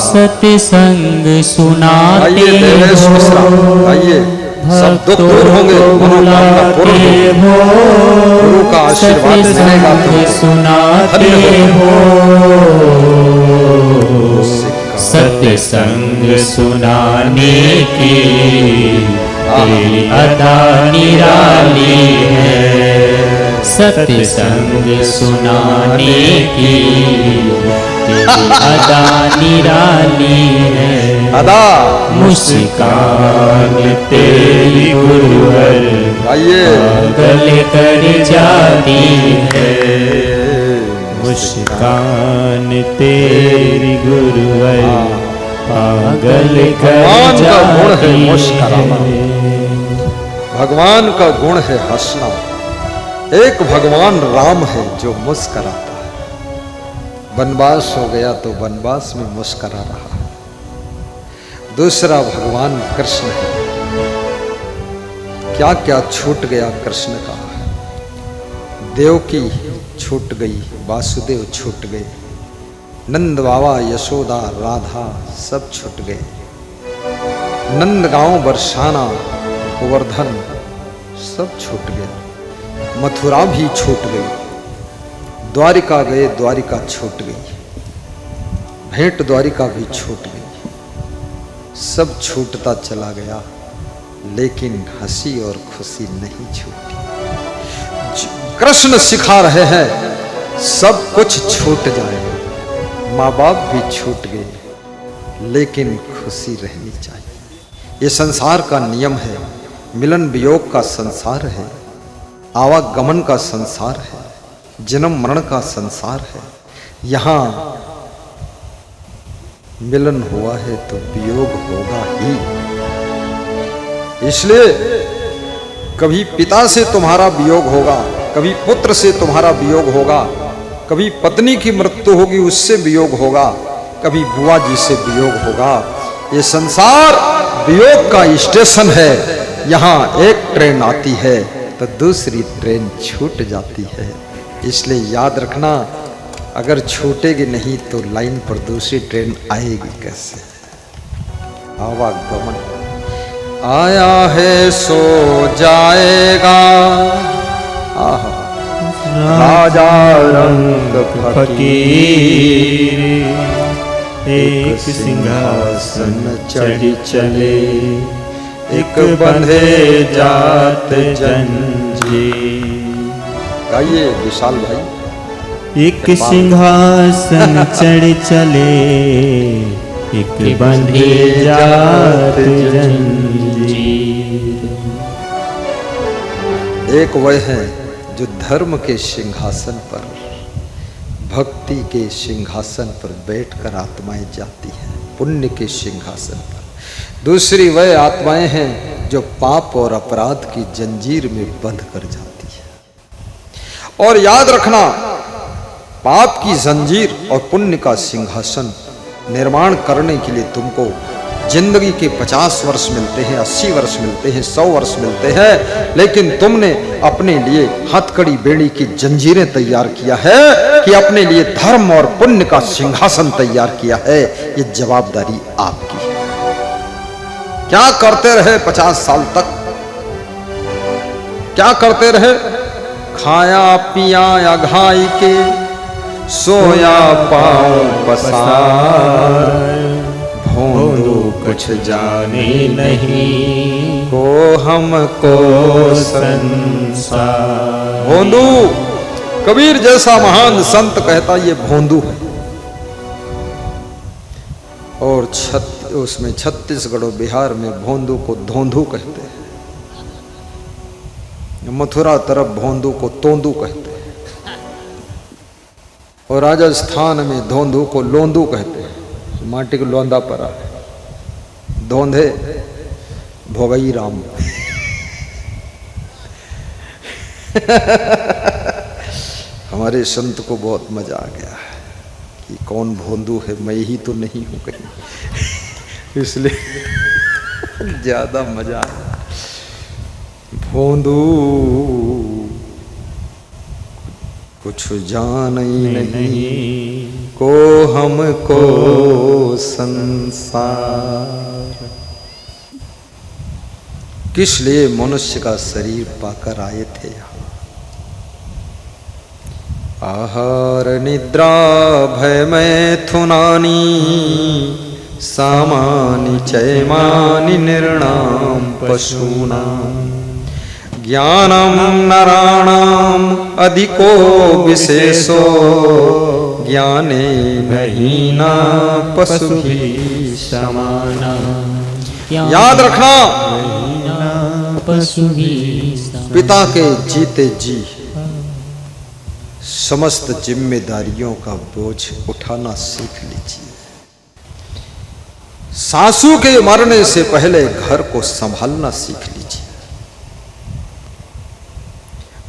सत्संग सुनाते आइए देवेश मिश्रा, हो, आइए, सब दुख दूर होंगे, मनोकामना पूर्ण होगी, गुरु का आशीर्वाद मिलेगा तुमको। सुनाते हो, सत्संग सुनाने की तेरी अदा निराली है, सत्संग सुनाने की तेरी अदा निराली है, अदा मुस्कान तेरी गुरुवर आइए, पागल कर जाती है, मुस्कान तेरी गुरुवर पागल कर भगवान का गुण है जाती मुस्कुराना, है। भगवान का गुण है हंसना। एक भगवान राम है जो मुस्कराता है, वनवास हो गया तो वनवास में मुस्करा रहा। दूसरा भगवान कृष्ण है, क्या क्या छूट गया कृष्ण का। देवकी छूट गई, वासुदेव छूट गए, नंद बाबा यशोदा राधा सब छूट गए, नंदगांव बरसाना गोवर्धन सब छूट गए, मथुरा भी छूट गई, द्वारिका गए द्वारिका छूट गई, भेंट द्वारिका भी छूट गई, सब छूटता चला गया, लेकिन हंसी और खुशी नहीं छूटी। कृष्ण सिखा रहे हैं सब कुछ छूट जाएगा, माँ बाप भी छूट गए, लेकिन खुशी रहनी चाहिए। ये संसार का नियम है, मिलन वियोग का संसार है, आवागमन का संसार है, जन्म मरण का संसार है। यहाँ मिलन हुआ है तो वियोग होगा ही। इसलिए कभी पिता से तुम्हारा वियोग होगा, कभी पुत्र से तुम्हारा वियोग होगा, कभी पत्नी की मृत्यु होगी उससे वियोग होगा, कभी बुआ जी से वियोग होगा। ये संसार वियोग का स्टेशन है, यहाँ एक ट्रेन आती है तो दूसरी ट्रेन छूट जाती है। इसलिए याद रखना, अगर छूटेगी नहीं तो लाइन पर दूसरी ट्रेन आएगी कैसे। आवागमन आया है सो जाएगा, आहा राजा रंग फकीर एक सिंहासन चढ़ी चले, एक बंधे जात जंजीर। गाइए विशाल भाई। एक सिंहासन चढ़ चले, एक बंधे जात जंजीर। एक वह है जो धर्म के सिंहासन पर, भक्ति के सिंहासन पर बैठकर आत्माएं जाती हैं, पुण्य के सिंहासन पर। दूसरी वह आत्माएं हैं जो पाप और अपराध की जंजीर में बंध कर जाती है। और याद रखना, पाप की जंजीर और पुण्य का सिंहासन निर्माण करने के लिए तुमको जिंदगी के 50 वर्ष मिलते हैं, 80 वर्ष मिलते हैं, 100 वर्ष मिलते हैं, लेकिन तुमने अपने लिए हथकड़ी बेड़ी की जंजीरें तैयार किया है कि अपने लिए धर्म और पुण्य का सिंहासन तैयार किया है। ये जवाबदारी आपकी है। क्या करते रहे 50 साल तक? क्या करते रहे? खाया पिया या घाई के, सोया पाँव पसार, भोंदू कुछ जाने नहीं को हमको संसार। भोंदू, कबीर जैसा महान संत कहता ये भोंदू है। और उसमें छत्तीसगढ़ और बिहार में भोंदू को धोंधू कहते हैं, मथुरा तरफ भोंदू को तोंदू कहते हैं, और राजस्थान में धोंधू को लोंदू कहते हैं। माटी को लोंदा परा है, धोंधे भोगई राम। हमारे संत को बहुत मजा आ गया कि कौन भोंदू है, मैं ही तो नहीं हूं कहीं, इसलिए ज्यादा मजा आया। भोंदू कुछ जान ही नहीं को हमको संसार। किस लिए मनुष्य का शरीर पाकर आए थे यहाँ? आहार निद्रा भय मैथुनानि सामानि चैमानि निर्णाम पशूनां ज्ञानम नराणाम अधिको विशेषो ज्ञाने महीना पशुभिः समाना। याद रखना, पिता के जीते जी समस्त जिम्मेदारियों का बोझ उठाना सीख लीजिए। सासू के मरने से पहले घर को संभालना सीख लीजिए।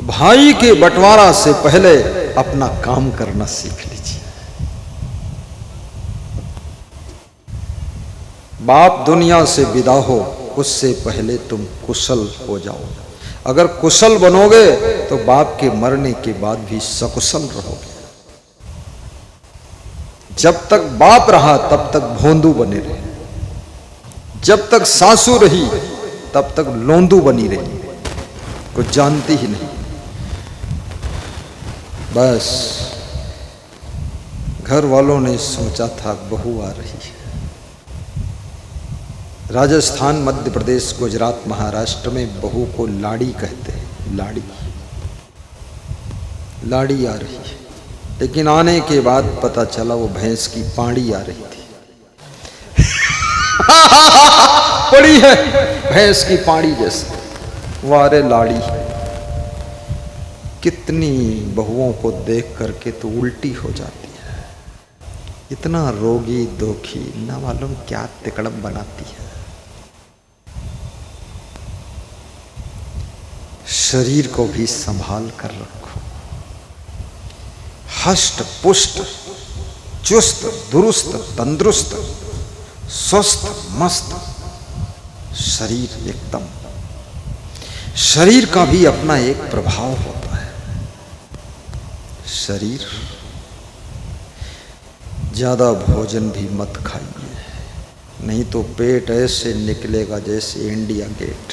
भाई के बंटवारा से पहले अपना काम करना सीख लीजिए। बाप दुनिया से विदा हो उससे पहले तुम कुशल हो जाओ। अगर कुशल बनोगे तो बाप के मरने के बाद भी सकुशल रहोगे। जब तक बाप रहा तब तक भोंदू बने रहे, जब तक सासू रही तब तक लोंदू बनी रही, कुछ जानती ही नहीं। बस घर वालों ने सोचा था बहू आ रही है। राजस्थान, मध्य प्रदेश, गुजरात, महाराष्ट्र में बहू को लाड़ी कहते हैं। लाड़ी, लाड़ी आ रही है। लेकिन आने के बाद पता चला वो भैंस की पाड़ी आ रही थी। पड़ी है भैंस की पाड़ी जैसे। वारे लाड़ी, कितनी बहुओं को देख करके तो उल्टी हो जाती है। इतना रोगी दोखी, ना मालूम क्या तिकड़म बनाती है। शरीर को भी संभाल कर रखो। हष्ट पुष्ट, चुस्त दुरुस्त, तंदुरुस्त, स्वस्थ मस्त शरीर एकदम। शरीर का भी अपना एक प्रभाव होता है। शरीर, ज्यादा भोजन भी मत खाइए, नहीं तो पेट ऐसे निकलेगा जैसे इंडिया गेट।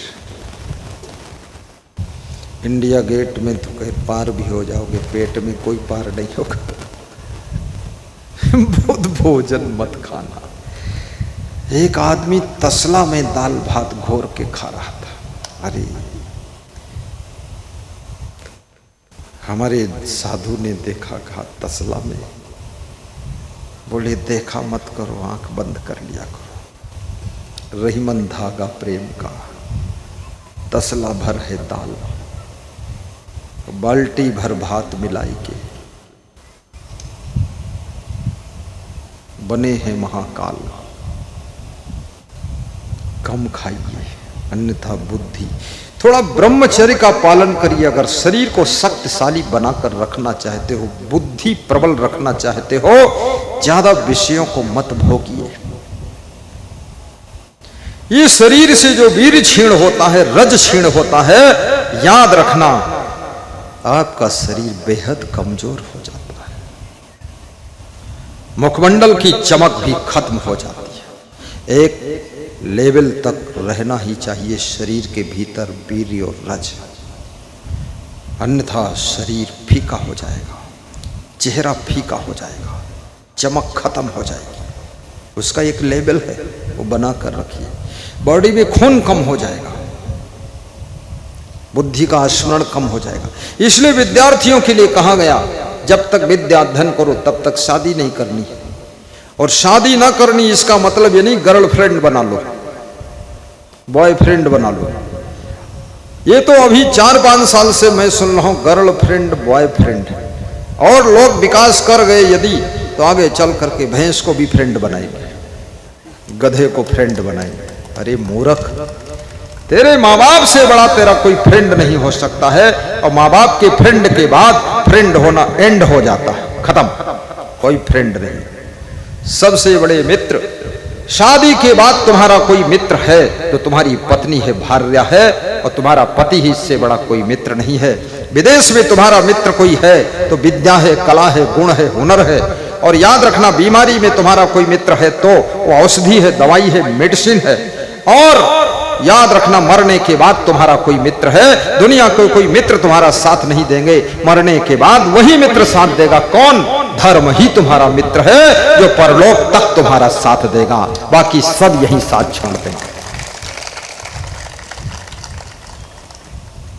इंडिया गेट में तो कहीं पार भी हो जाओगे, पेट में कोई पार नहीं होगा। बहुत भोजन मत खाना। एक आदमी तसला में दाल भात घोर के खा रहा था। अरे हमारे साधु ने देखा, कहा तसला में, बोले देखा मत करो, आंख बंद कर लिया करो। रहीमन धागा प्रेम का, तसला भर है दाल, बाल्टी भर भात मिलाई के बने हैं महाकाल। कम खाइए, अन्यथा बुद्धि। थोड़ा ब्रह्मचर्य का पालन करिए। अगर शरीर को शक्तिशाली बनाकर रखना चाहते हो, बुद्धि प्रबल रखना चाहते हो, ज्यादा विषयों को मत भोगिए। ये शरीर से जो वीर क्षीण होता है, रज क्षीण होता है, याद रखना आपका शरीर बेहद कमजोर हो जाता है। मुखमंडल की चमक भी खत्म हो जाती है। एक लेवल तक रहना ही चाहिए शरीर के भीतर वीर्य और रज, अन्यथा शरीर फीका हो जाएगा, चेहरा फीका हो जाएगा, चमक खत्म हो जाएगी। उसका एक लेवल है, वो बना कर रखिए। बॉडी में खून कम हो जाएगा, बुद्धि का स्मरण कम हो जाएगा। इसलिए विद्यार्थियों के लिए कहा गया, जब तक विद्या अध्ययन करो तब तक शादी नहीं करनी है। और शादी ना करनी इसका मतलब ये नहीं गर्लफ्रेंड बना लो, बॉयफ्रेंड बना लो। ये तो अभी 4-5 साल से मैं सुन रहा हूं गर्लफ्रेंड बॉयफ्रेंड, और लोग विकास कर गए यदि तो आगे चल करके भैंस को भी फ्रेंड बनाएंगे, गधे को फ्रेंड बनाएंगे। अरे मूर्ख, तेरे माँ बाप से बड़ा तेरा कोई फ्रेंड नहीं हो सकता है, और माँ बाप के फ्रेंड के बाद फ्रेंड होना एंड हो जाता है, खत्म, कोई फ्रेंड नहीं। सबसे बड़े मित्र, शादी के बाद तुम्हारा कोई मित्र है तो तुम्हारी पत्नी है, भार्या है, और तुम्हारा पति ही इससे बड़ा कोई मित्र नहीं है। विदेश में तुम्हारा मित्र कोई है तो विद्या है, कला है, गुण है, हुनर है। और याद रखना, बीमारी में तुम्हारा कोई मित्र है तो वो औषधि है, दवाई है, मेडिसिन है। और याद रखना, मरने के बाद तुम्हारा कोई मित्र है। दुनिया को कोई मित्र तुम्हारा साथ नहीं देंगे, मरने के बाद वही मित्र साथ देगा। कौन? धर्म ही तुम्हारा मित्र है जो परलोक तक तुम्हारा साथ देगा, बाकी सब यही साथ छोड़ देंगे।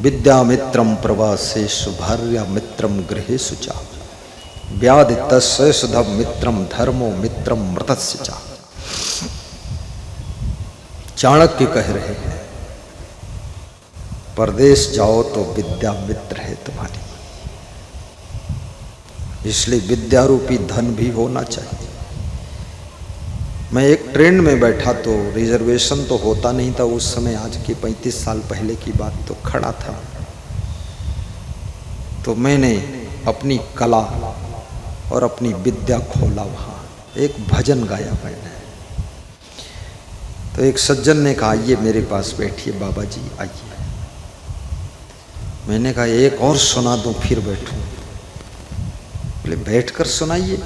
विद्या मित्रम प्रवासेषु भार्या मित्रम गृहेषु च व्याधि तस्सुधम मित्रम धर्मो मित्रम मृतस्य च। चाणक्य कह रहे हैं, परदेश जाओ तो विद्या मित्र है तुम्हारी, इसलिए विद्या रूपी धन भी होना चाहिए। मैं एक ट्रेन में बैठा तो रिजर्वेशन तो होता नहीं था उस समय, आज के 35 साल पहले की बात, तो खड़ा था तो मैंने अपनी कला और अपनी विद्या खोला। वहाँ एक भजन गाया मैंने, तो एक सज्जन ने कहा आइए मेरे पास बैठिए बाबा जी आइए। मैंने कहा एक और सुना दूं फिर बैठूं। बोले बैठकर सुनाइए।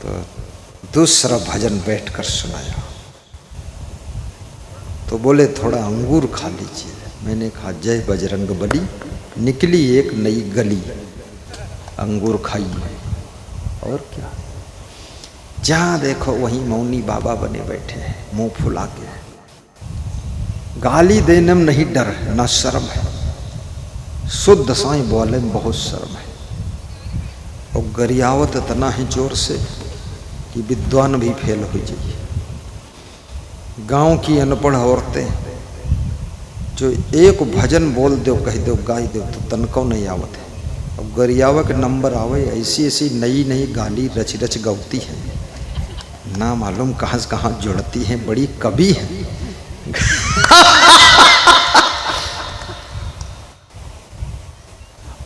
तो दूसरा भजन बैठकर सुनाया। तो बोले थोड़ा अंगूर खा लीजिए। मैंने कहा जय बजरंग बली, निकली एक नई गली, अंगूर खाइए। और क्या, जहां देखो वहीं मौनी बाबा बने बैठे हैं, मुंह फुला के। गाली देने में नहीं डर है, ना शर्म है, शुद्ध साईं बोले में बहुत शर्म है। और गरियावत इतना है जोर से कि विद्वान भी फेल हो जाइए। गांव की अनपढ़ औरतें जो एक भजन बोल दो, कह दो, गाई दो तो तनको नहीं आवत है। अब गरियावत नंबर आवे, ऐसी ऐसी नई नई गाली रच रच गौती है, ना मालूम कहाँ से कहाँ जुड़ती है, बड़ी कवि है।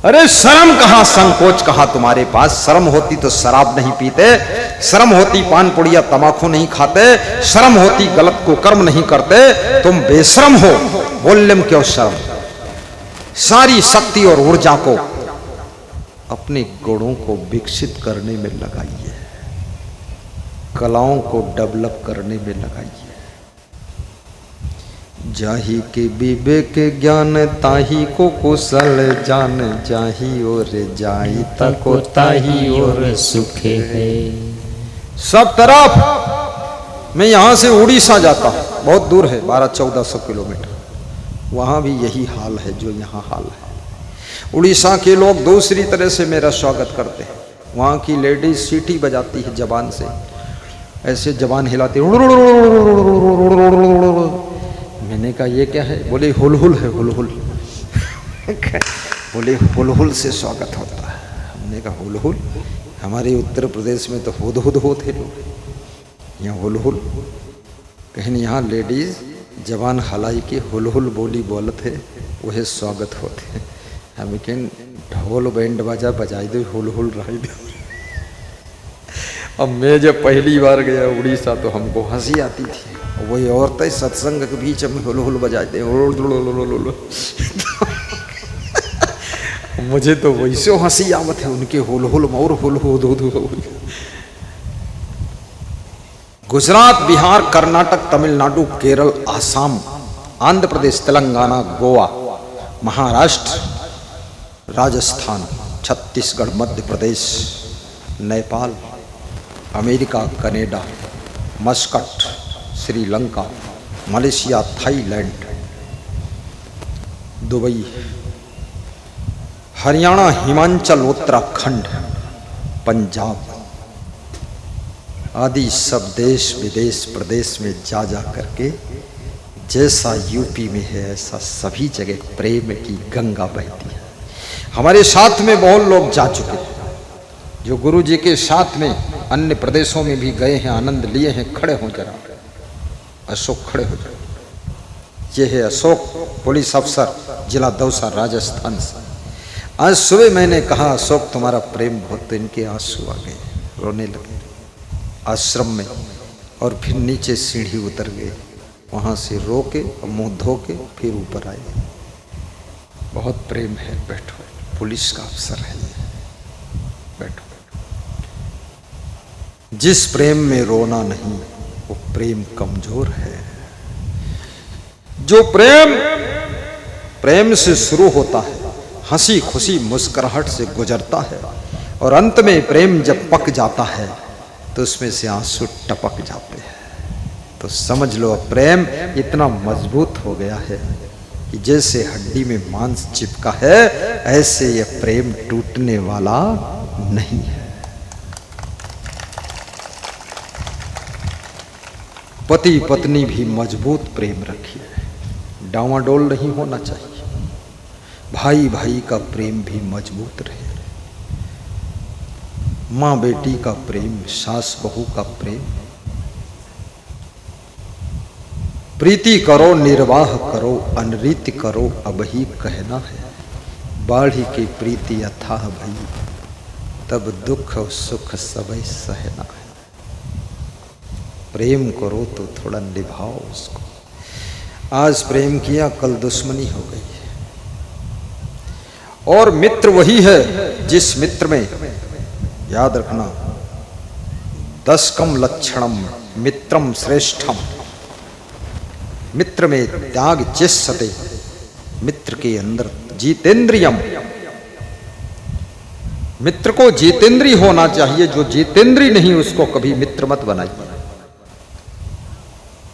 अरे शर्म कहाँ, संकोच कहाँ तुम्हारे पास? शर्म होती तो शराब नहीं पीते, शर्म होती पान पुड़िया तमाकू नहीं खाते, शर्म होती गलत को कर्म नहीं करते। तुम बेशर्म हो, बोलने में क्यों शर्म? सारी शक्ति और ऊर्जा को अपने गुणों को विकसित करने में लगाइए, कलाओं को डेवलप करने में लगाइए। जाही के विवेक ज्ञान ताही को कुशल जान, जाही और जाई तको ताही और सुखे है। सब तरफ मैं यहाँ से उड़ीसा जाता हूँ, बहुत दूर है, 1200-1400 किलोमीटर, वहाँ भी यही हाल है जो यहाँ हाल है। उड़ीसा के लोग दूसरी तरह से मेरा स्वागत करते हैं। वहाँ की लेडीज सीटी बजाती है जबान से, ऐसे जबान हिलाती। मैंने कहा ये क्या है? बोले हुलहुल है, हुलहुल। बोले हुलहुल से स्वागत होता है। हमने कहा हुलहुल? हमारे उत्तर प्रदेश में तो हुदहुद होते लोग, यहाँ हुलहुल कहीं। यहाँ लेडीज जबान हलाई के हुलहुल बोली बोलत है, वह स्वागत होते हैं। हम कहें ढोल बैंड बाजा बजाई दो, हुलहुल रही दो। अब मैं जब पहली बार गया उड़ीसा तो हमको हंसी आती थी, वही औरतें सत्संग के बीच में हुलहुल बजाते, मुझे तो वैसे हंसी आवत है उनके हुलहुल में और हुलहुल। Gujarat, Bihar, Karnataka, Tamil Nadu, Kerala, Assam, Andhra Pradesh, Telangana, Goa, Maharashtra, Rajasthan, Chhattisgarh, Madhya Pradesh, Nepal, America, Canada, Muscat, Sri Lanka, Malaysia, Thailand, Dubai, Haryana, Himachal, Uttarakhand, Punjab, आदि सब देश विदेश प्रदेश में जा जा करके जैसा यूपी में है ऐसा सभी जगह प्रेम की गंगा बहती है। हमारे साथ में बहुत लोग जा चुके हैं, जो गुरु जी के साथ में अन्य प्रदेशों में भी गए हैं, आनंद लिए हैं। खड़े हो जरा, अशोक खड़े हो जाए। ये है अशोक, पुलिस अफसर, जिला दौसा, राजस्थान से। आज सुबह मैंने कहा अशोक तुम्हारा प्रेम बहुत, तो इनके आंसू आ गए, रोने लगे आश्रम में। और फिर नीचे सीढ़ी उतर गए, वहाँ से रो के मुँह धो के फिर ऊपर आए। बहुत प्रेम है, बैठो, पुलिस का अफसर है, बैठो। जिस प्रेम में रोना नहीं वो प्रेम कमजोर है। जो प्रेम से शुरू होता है, हंसी खुशी मुस्कुराहट से गुजरता है, और अंत में प्रेम जब पक जाता है तो उसमें से आंसू टपक जाते हैं। तो समझ लो प्रेम इतना मजबूत हो गया है कि जैसे हड्डी में मांस चिपका है, ऐसे यह प्रेम टूटने वाला नहीं है। पति पत्नी भी मजबूत प्रेम रखिए, डावाडोल नहीं होना चाहिए। भाई भाई का प्रेम भी मजबूत रहे, माँ बेटी का प्रेम, सास बहू का प्रेम। प्रीति करो निर्वाह करो, अनरीति करो अब ही कहना है। बाढ़ी की प्रीति अथाह भई, तब दुख और सुख सबई सहना है। प्रेम करो तो थोड़ा निभाओ उसको। आज प्रेम किया, कल दुश्मनी हो गई है। और मित्र वही है जिस मित्र में, याद रखना, 10 लक्षणम मित्रम श्रेष्ठम। मित्र में त्याग जिसते, मित्र के अंदर जितेंद्रियम। मित्र को जितेंद्री होना चाहिए, जो जितेंद्री नहीं उसको कभी मित्र मत बनाइए।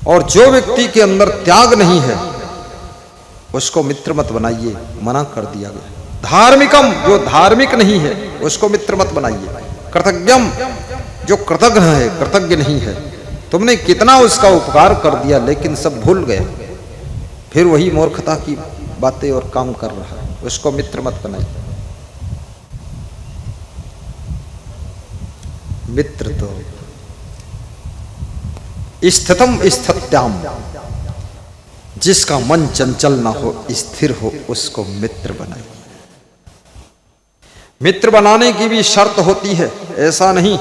और जो व्यक्ति के अंदर त्याग नहीं है उसको मित्र मत बनाइए, मना कर दिया गया। धार्मिकम, जो धार्मिक नहीं है उसको मित्र मत बनाइए। कृतज्ञम, जो कृतज्ञ है, कृतज्ञ नहीं है, तुमने कितना उसका उपकार कर दिया लेकिन सब भूल गए, फिर वही मूर्खता की बातें और काम कर रहा है, उसको मित्र मत बनाइए। मित्र तो स्थितम स्थित्याम, जिसका मन चंचल ना हो, स्थिर हो, उसको मित्र बनाइए। मित्र बनाने की भी शर्त होती है, ऐसा नहीं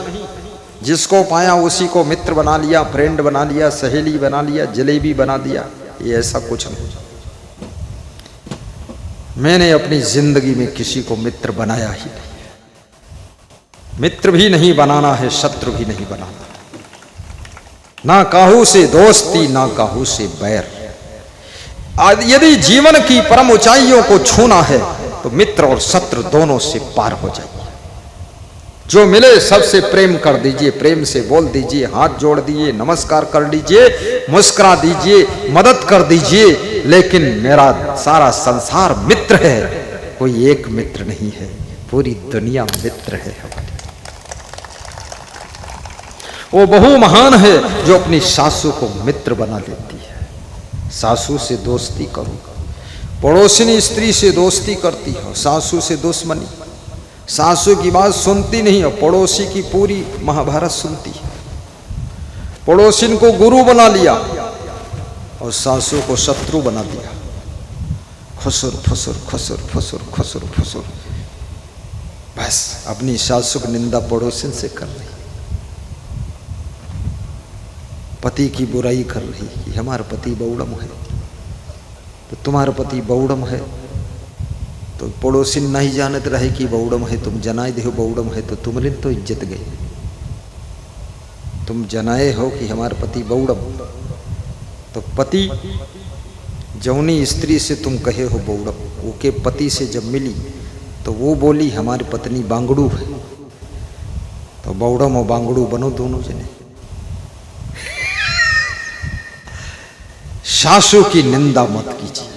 जिसको पाया उसी को मित्र बना लिया, फ्रेंड बना लिया, सहेली बना लिया, जलेबी बना दिया, ये ऐसा कुछ नहीं। मैंने अपनी जिंदगी में किसी को मित्र बनाया ही नहीं। मित्र भी नहीं बनाना है, शत्रु भी नहीं बनाना। ना काहू से दोस्ती, ना काहू से बैर। यदि जीवन की परम ऊंचाइयों को छूना है तो मित्र और शत्रु दोनों से पार हो जाइए। जो मिले सबसे प्रेम कर दीजिए, प्रेम से बोल दीजिए, हाथ जोड़ दीजिए, नमस्कार कर लीजिए, मुस्कुरा दीजिए, मदद कर दीजिए। लेकिन मेरा सारा संसार मित्र है, कोई एक मित्र नहीं है, पूरी दुनिया मित्र है हमारी। वो बहु महान है जो अपनी सासू को मित्र बना लेती है। सासू से दोस्ती करो, पड़ोसिनी स्त्री से दोस्ती करती है, सासू से दुश्मनी। सासू की बात सुनती नहीं है, पड़ोसी की पूरी महाभारत सुनती है। पड़ोसिन को गुरु बना लिया और सासू को शत्रु बना दिया। खुसुर फुसुर खुसुर फुसुर खुसुर फुसुर, बस अपनी सासू की निंदा पड़ोसिन से कर रही। पति की बुराई कर रही कि हमारा पति बौड़म है, तो तुम्हारा पति बौड़म है तो पड़ोसी नहीं जानते रहे कि बौड़म है, तुम जनाए दे बौड़म है, तो तुम्हारी तो इज्जत गई। तुम जनाए हो कि हमारा पति बौड़म, तो पति जौनी स्त्री से तुम कहे हो बौड़म, वो के पति से जब मिली तो वो बोली हमारी पत्नी बांगड़ू है, तो बौड़म और बांगड़ू बनो दोनों जने। सासू की निंदा मत कीजिए,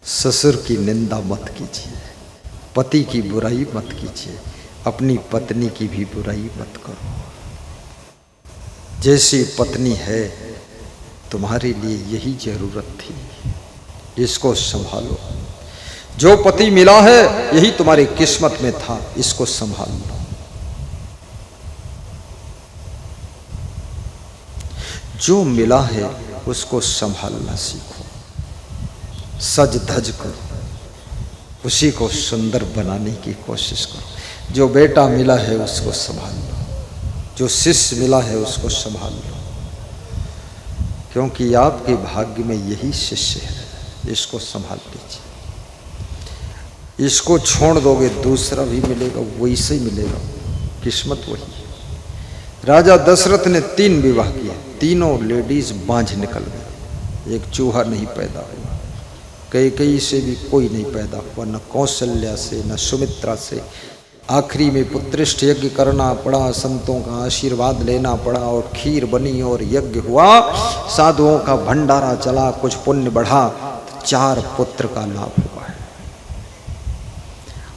ससुर की निंदा मत कीजिए, पति की बुराई मत कीजिए, अपनी पत्नी की भी बुराई मत करो। जैसी पत्नी है तुम्हारे लिए यही जरूरत थी, इसको संभालो। जो पति मिला है यही तुम्हारी किस्मत में था, इसको संभाल लो। जो मिला है उसको संभालना सीखो, सज धज करो, उसी को सुंदर बनाने की कोशिश करो। जो बेटा मिला है उसको संभाल लो, जो शिष्य मिला है उसको संभाल लो, क्योंकि आपके भाग्य में यही शिष्य है, इसको संभाल लीजिए। इसको छोड़ दोगे दूसरा भी मिलेगा, वैसे ही मिलेगा, किस्मत वही है। राजा दशरथ ने 3 विवाह किए, तीनों लेडीज बांझ निकल गई, एक चूहा नहीं पैदा हुआ, कई से भी कोई नहीं पैदा हुआ, न कौशल्या से न सुमित्रा से। आखिरी में पुत्रिष्ठ यज्ञ करना पड़ा, संतों का आशीर्वाद लेना पड़ा और खीर बनी और यज्ञ हुआ, साधुओं का भंडारा चला, कुछ पुण्य बढ़ा, 4 पुत्र का लाभ हुआ है।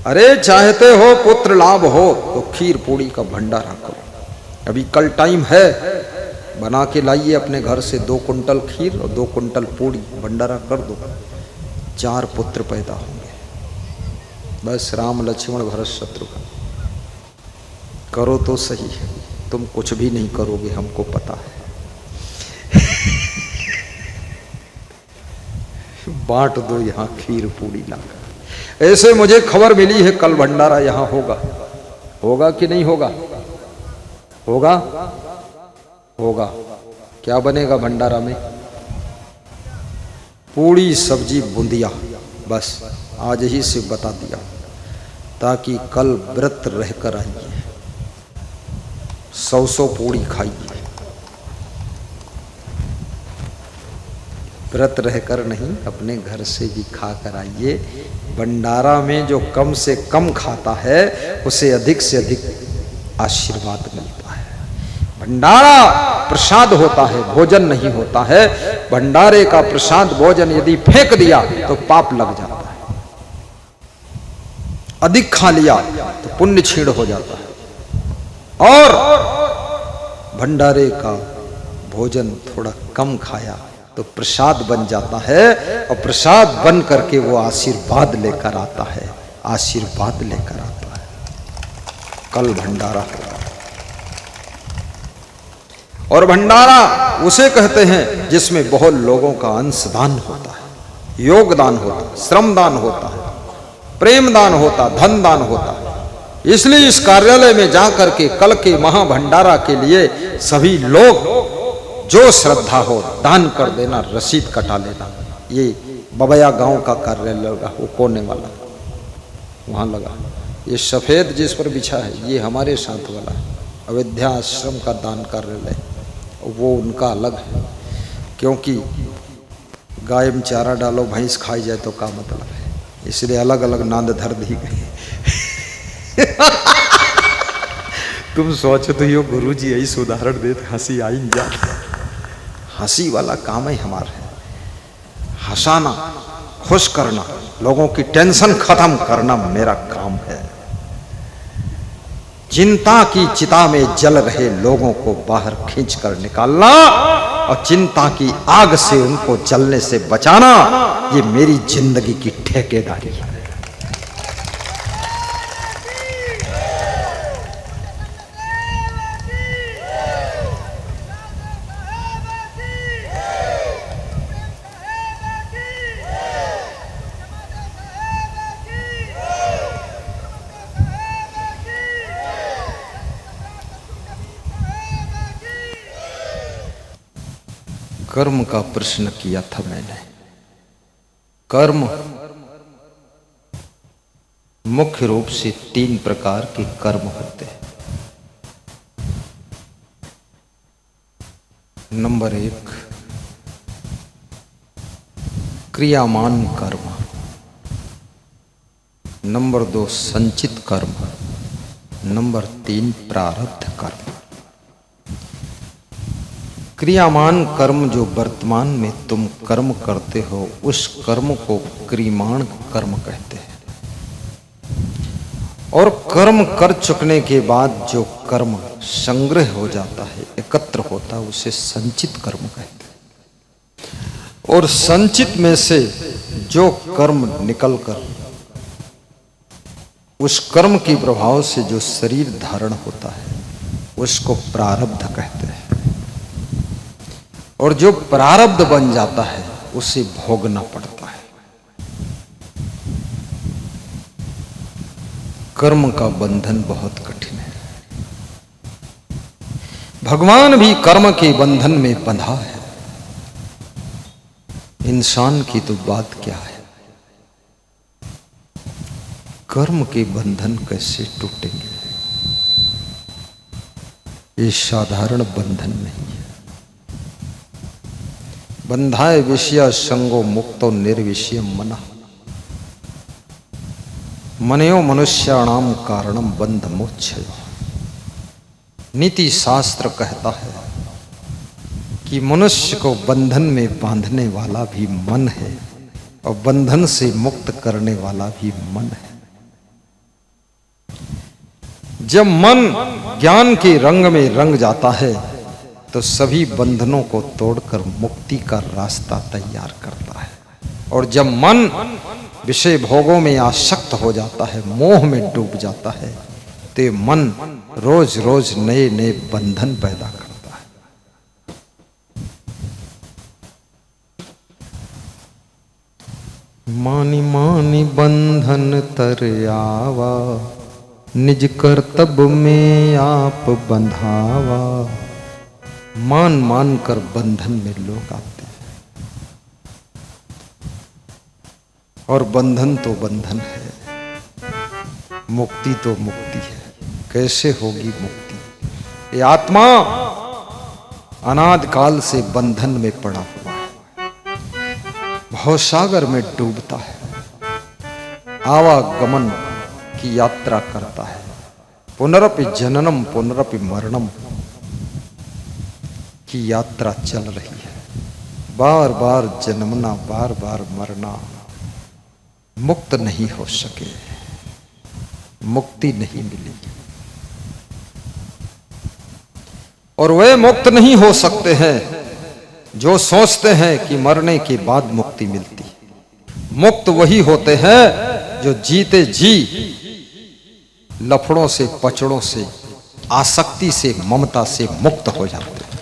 अरे चाहते हो पुत्र लाभ हो तो खीर पूड़ी का भंडारा करो, अभी कल टाइम है, बना के लाइए अपने घर से 2 कुंटल खीर और 2 कुंटल पूड़ी, भंडारा कर दो, 4 पुत्र पैदा होंगे। बस राम लक्ष्मण भरत शत्रुघ्न। करो तो सही, तुम कुछ भी नहीं करोगे, हमको पता है। बांट दो यहां खीर पूड़ी लाकर। ऐसे मुझे खबर मिली है कल भंडारा यहां होगा, होगा कि नहीं होगा? होगा, होगा। क्या बनेगा भंडारा में? पूड़ी सब्जी बूंदिया, बस आज ही से बता दिया, ताकि कल व्रत रहकर आइए, 100 पूड़ी खाइए। व्रत रहकर नहीं, अपने घर से भी खा कर आइए। भंडारा में जो कम से कम खाता है उसे अधिक से अधिक आशीर्वाद मिलता है। भंडारा प्रसाद होता है, भोजन नहीं होता है। भंडारे का प्रसाद भोजन यदि फेंक दिया तो पाप लग जाता है, अधिक खा लिया तो पुण्य छीण हो जाता है। और भंडारे का भोजन थोड़ा कम खाया तो प्रसाद बन जाता है, और प्रसाद बन करके वो आशीर्वाद लेकर आता है, आशीर्वाद लेकर आता है। कल भंडारा होगा, और भंडारा उसे कहते हैं जिसमें बहुत लोगों का अंशदान होता है, योगदान होता है, श्रमदान होता है, प्रेम दान होता, धन दान होता। इसलिए इस कार्यालय में जाकर के कल के महाभंडारा के लिए सभी लोग जो श्रद्धा हो दान कर देना, रसीद कटा लेना। ये बबया गांव का कार्यालय लगा, वो कोने वाला वहां लगा। ये सफेद जिस पर बिछा है ये हमारे साथ वाला है, अयोध्या आश्रम का दान कार्यालय, वो उनका अलग है। क्योंकि गाय में चारा डालो भैंस खाई जाए तो क्या मतलब है, इसलिए अलग अलग नांद धर दी गई। तुम सोचते हो गुरुजी ऐसे उदाहरण देते हंसी आई जा, हंसी वाला काम ही हमारा है, हंसाना, खुश करना, लोगों की टेंशन खत्म करना मेरा काम है। चिंता की चिता में जल रहे लोगों को बाहर खींच कर निकालना और चिंता की आग से उनको जलने से बचाना, ये मेरी जिंदगी की ठेकेदारी है। कर्म का प्रश्न किया था मैंने। कर्म मुख्य रूप से 3 प्रकार के कर्म होते हैं। नंबर 1 क्रियामान कर्म, नंबर 2 संचित कर्म, नंबर 3 प्रारब्ध कर्म। क्रियामान कर्म जो वर्तमान में तुम कर्म करते हो उस कर्म को क्रियमाण कर्म कहते हैं, और कर्म कर चुकने के बाद जो कर्म संग्रह हो जाता है, एकत्र होता है, उसे संचित कर्म कहते हैं। और संचित में से जो कर्म निकलकर उस कर्म के प्रभाव से जो शरीर धारण होता है उसको प्रारब्ध कहते हैं। और जो प्रारब्ध बन जाता है उसे भोगना पड़ता है। कर्म का बंधन बहुत कठिन है। भगवान भी कर्म के बंधन में बंधा है। इंसान की तो बात क्या है, कर्म के बंधन कैसे टूटेंगे? ये साधारण बंधन नहीं है। बंधाए विषय संगो मुक्तो निर्विषय मना, मनयो मनुष्याणाम कारणम बंध मोक्षय। नीति शास्त्र कहता है कि मनुष्य को बंधन में बांधने वाला भी मन है और बंधन से मुक्त करने वाला भी मन है। जब मन ज्ञान के रंग में रंग जाता है तो सभी बंधनों को तोड़कर मुक्ति का रास्ता तैयार करता है। और जब मन विषय भोगों में आसक्त हो जाता है, मोह में डूब जाता है, तो ये मन रोज रोज नए नए बंधन पैदा करता है। मानी मानी बंधन तर आवा, निज कर्तव्य में आप बंधावा। मान मान कर बंधन में लोग आते हैं। और बंधन तो बंधन है, मुक्ति तो मुक्ति है। कैसे होगी मुक्ति? ये आत्मा अनादि काल से बंधन में पड़ा हुआ है, भवसागर में डूबता है, आवागमन की यात्रा करता है। पुनरपि जननम पुनरपि मरणम की यात्रा चल रही है। बार बार जन्मना, बार बार मरना, मुक्त नहीं हो सके, मुक्ति नहीं मिली। और वे मुक्त नहीं हो सकते हैं जो सोचते हैं कि मरने के बाद मुक्ति मिलती। मुक्त वही होते हैं जो जीते जी लफड़ों से, पचड़ों से, आसक्ति से, ममता से मुक्त हो जाते हैं।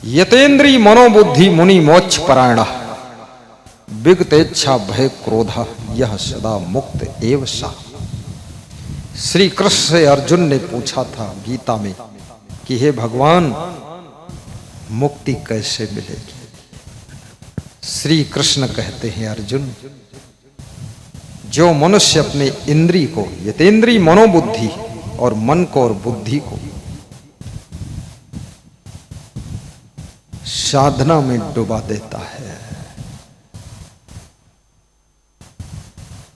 यतेन्द्रीय मनोबुद्धि मुनि मोक्ष परायण, विगतेच्छा भय क्रोध, यह सदा मुक्त एव सा। श्री कृष्ण से अर्जुन ने पूछा था गीता में कि हे भगवान, मुक्ति कैसे मिलेगी? श्री कृष्ण कहते हैं, अर्जुन, जो मनुष्य अपने इंद्री को, यतेन्द्रीय मनोबुद्धि, और मन को और बुद्धि को साधना में डुबा देता है,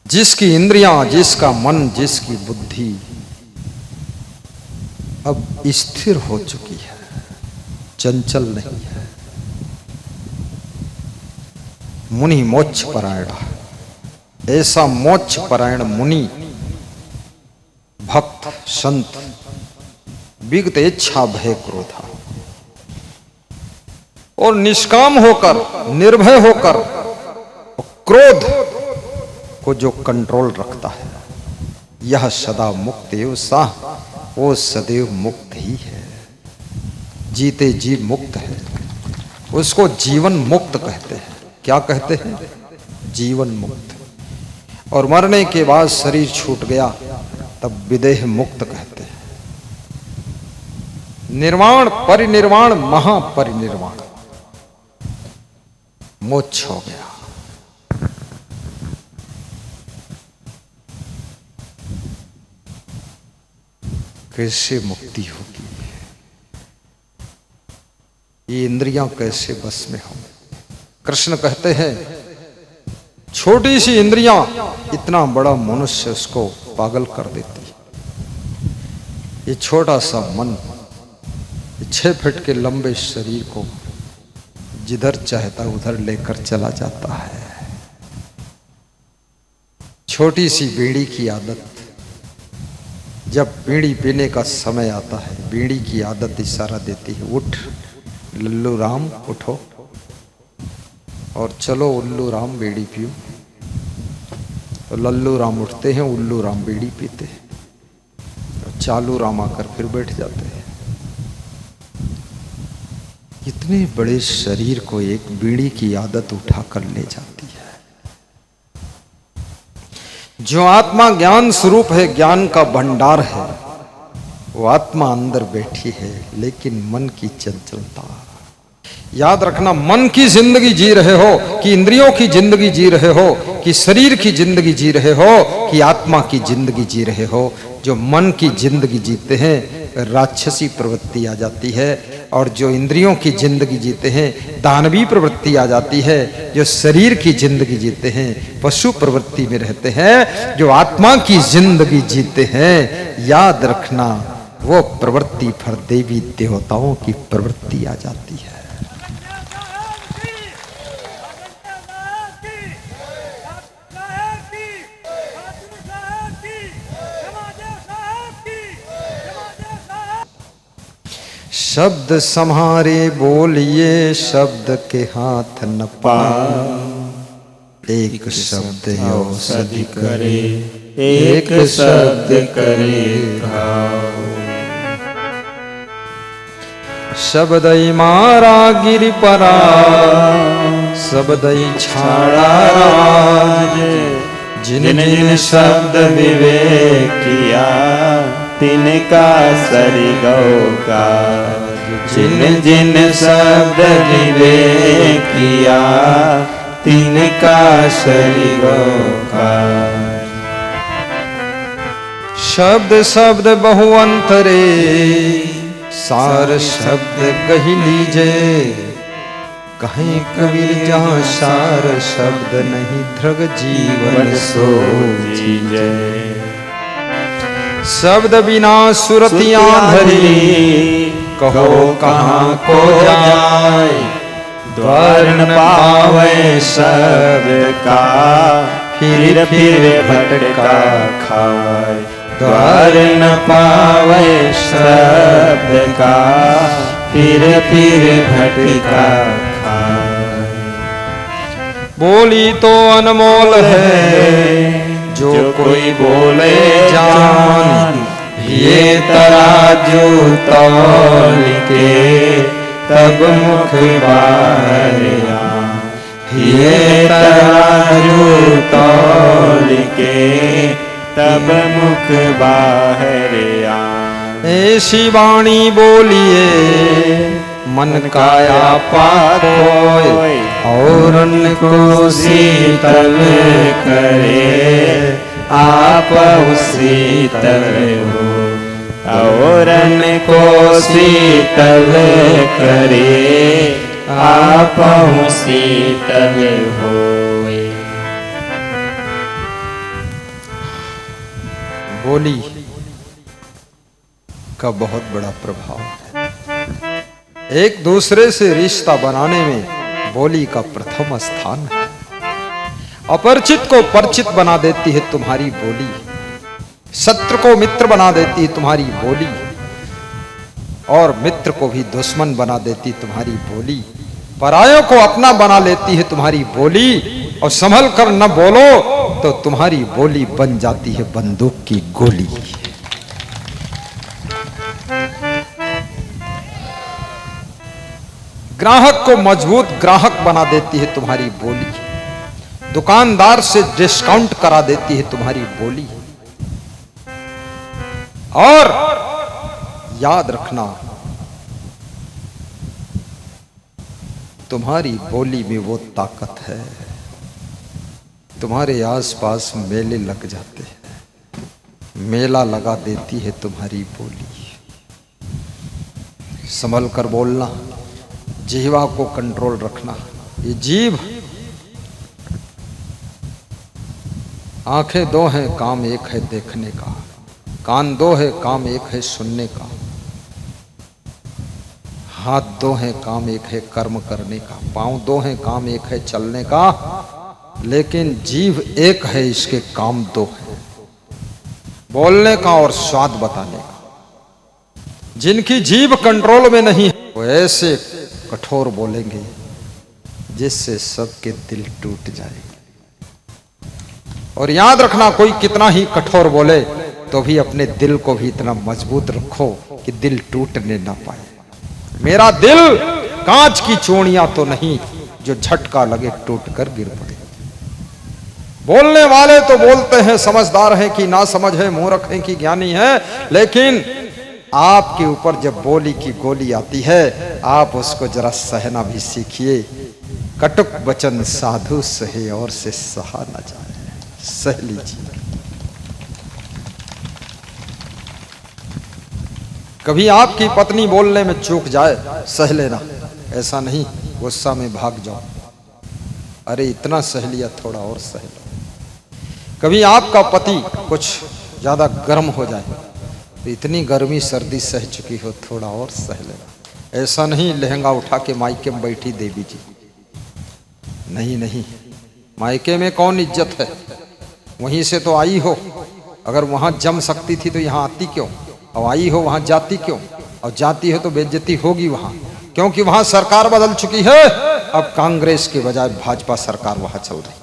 जिसकी इंद्रियां, जिसका मन, जिसकी बुद्धि अब स्थिर हो चुकी है, चंचल नहीं है, मुनि मोक्ष परायण, ऐसा मोक्ष परायण मुनि, भक्त, संत, विगत इच्छा भय क्रोधा, और निष्काम होकर, निर्भय होकर, क्रोध को जो कंट्रोल रखता है, यह सदा मुक्त एव सा, वो सदैव मुक्त ही है, जीते जी मुक्त है। उसको जीवन मुक्त कहते हैं। क्या कहते हैं? जीवन मुक्त। और मरने के बाद शरीर छूट गया तब विदेह मुक्त कहते हैं। निर्वाण, परिनिर्वाण, महापरिनिर्वाण, मोक्ष हो गया। कैसे मुक्ति होगी? ये इंद्रियां कैसे बस में हों? कृष्ण कहते हैं, छोटी सी इंद्रियां इतना बड़ा मनुष्य उसको पागल कर देती है। ये छोटा सा मन 6 फीट के लंबे शरीर को जिधर चाहता उधर लेकर चला जाता है। छोटी सी बीड़ी की आदत, जब बीड़ी पीने का समय आता है, बीड़ी की आदत इशारा देती है, उठ लल्लू राम उठो और चलो उल्लू राम बीड़ी पियो। तो लल्लू राम उठते हैं, उल्लू राम बीड़ी पीते हैं, और चालू राम आकर फिर बैठ जाते हैं। इतने बड़े शरीर को एक बीड़ी की आदत उठाकर ले जाती है। जो आत्मा ज्ञान स्वरूप है, ज्ञान का भंडार है, वो आत्मा अंदर बैठी है, लेकिन मन की चंचलता। याद रखना, मन की जिंदगी जी रहे हो कि इंद्रियों की जिंदगी जी रहे हो कि शरीर की जिंदगी जी रहे हो कि आत्मा की जिंदगी जी रहे हो, जो मन की जिंदगी जीते हैं राक्षसी प्रवृत्ति आ जाती है, और जो इंद्रियों की जिंदगी जीते हैं दानवी प्रवृत्ति आ जाती है। जो शरीर की जिंदगी जीते हैं पशु प्रवृत्ति में रहते हैं। जो आत्मा की जिंदगी जीते हैं, याद रखना, वो प्रवृत्ति पर देवी देवताओं की प्रवृत्ति आ जाती है। शब्द सम्हारे बोलिए, शब्द के हाथ न पाओ। एक शब्द औषधि करे, एक शब्द करे घाव। शब्दई मारा गिर परा, शब्दई छाड़ा राज। जिन जिन शब्द विवेक किया, तिनका सरि गौका। जिन जिन शब्द विवेक किया, तिनका सरि गौका। शब्द शब्द बहुअंतरे, सार शब्द कही लीजे। कहीं कबीर जहाँ सार शब्द नहीं, धृग जीवन सो जीजे। शब्द बिना सुरतियां धरी, कहो कहाँ को जाए। द्वार न पावे शब्द का, फिर फिर भटका खाए। द्वार न पावे शब्द का, फिर फिर भटका खाए। बोली तो अनमोल है, जो कोई बोले जान। ये तराजू तौल के, तब मुख बाहर आन। ये तराजू तौल के, तब मुख बाहर आन। ऐसी वाणी बोलिए, मन काया पाकोय। और उनको शीतल करे, आप शीतल हो। और उनको शीतल करे, आप शीतल हो। बोली का बहुत बड़ा प्रभाव है। एक दूसरे से रिश्ता बनाने में बोली का प्रथम स्थान है। अपरिचित को परिचित बना देती है तुम्हारी बोली। शत्रु को मित्र बना देती है तुम्हारी बोली, और मित्र को भी दुश्मन बना देती तुम्हारी बोली। परायों को अपना बना लेती है तुम्हारी बोली, और संभल कर न बोलो तो तुम्हारी बोली बन जाती है बंदूक की गोली। ग्राहक को मजबूत ग्राहक बना देती है तुम्हारी बोली। दुकानदार से डिस्काउंट करा देती है तुम्हारी बोली। और याद रखना, तुम्हारी बोली में वो ताकत है। तुम्हारे आसपास मेले लग जाते हैं, मेला लगा देती है तुम्हारी बोली। संभल कर बोलना, जीवा को कंट्रोल रखना। ये जीभ, आंखें दो हैं काम एक है देखने का, कान दो है काम एक है सुनने का, हाथ दो हैं काम एक है कर्म करने का, पांव दो हैं काम एक है चलने का, लेकिन जीव एक है, इसके काम दो है, बोलने का और स्वाद बताने का। जिनकी जीभ कंट्रोल में नहीं है वो ऐसे कठोर बोलेंगे जिससे सबके दिल टूट जाए। और याद रखना, कोई कितना ही कठोर बोले तो भी अपने दिल को भी इतना मजबूत रखो कि दिल टूटने ना पाए। मेरा दिल कांच की चूड़ियां तो नहीं जो झटका लगे टूट कर गिर पड़े। बोलने वाले तो बोलते हैं, समझदार हैं कि ना समझ है, मूर्ख हैं कि ज्ञानी है, लेकिन आपके ऊपर जब बोली की गोली आती है आप उसको जरा सहना भी सीखिए। कटुक वचन साधु सहे और से सहा न जाए, सह लीजिए। कभी आपकी पत्नी बोलने में चूक जाए, सह लेना, ऐसा नहीं गुस्सा में भाग जाओ, अरे इतना सह लिया, थोड़ा और सह लो। कभी आपका पति कुछ ज्यादा गर्म हो जाए तो इतनी गर्मी सर्दी सह चुकी हो, थोड़ा और सह लेना। ऐसा नहीं लहंगा उठा के मायके में बैठी देवी जी, नहीं नहीं, मायके में कौन इज्जत है, वहीं से तो आई हो। अगर वहां जम सकती थी तो यहाँ आती क्यों, और आई हो वहां जाती क्यों, और जाती है तो बेइज्जती होगी वहां, क्योंकि वहां सरकार बदल चुकी है। अब कांग्रेस के बजाय भाजपा सरकार वहां चल रही।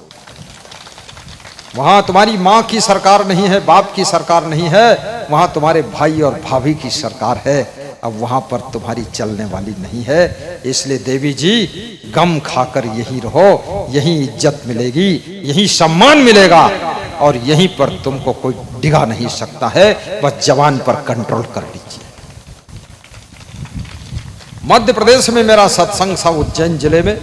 वहां तुम्हारी मां की सरकार नहीं है, बाप की सरकार नहीं है, वहां तुम्हारे भाई और भाभी की सरकार है। अब वहां पर तुम्हारी चलने वाली नहीं है। इसलिए देवी जी गम खाकर यहीं रहो, यहीं इज्जत मिलेगी, यहीं सम्मान मिलेगा, और यहीं पर तुमको कोई डिगा नहीं सकता है। बस जवान पर कंट्रोल कर लीजिए। मध्य प्रदेश में मेरा सत्संग था, उज्जैन जिले में,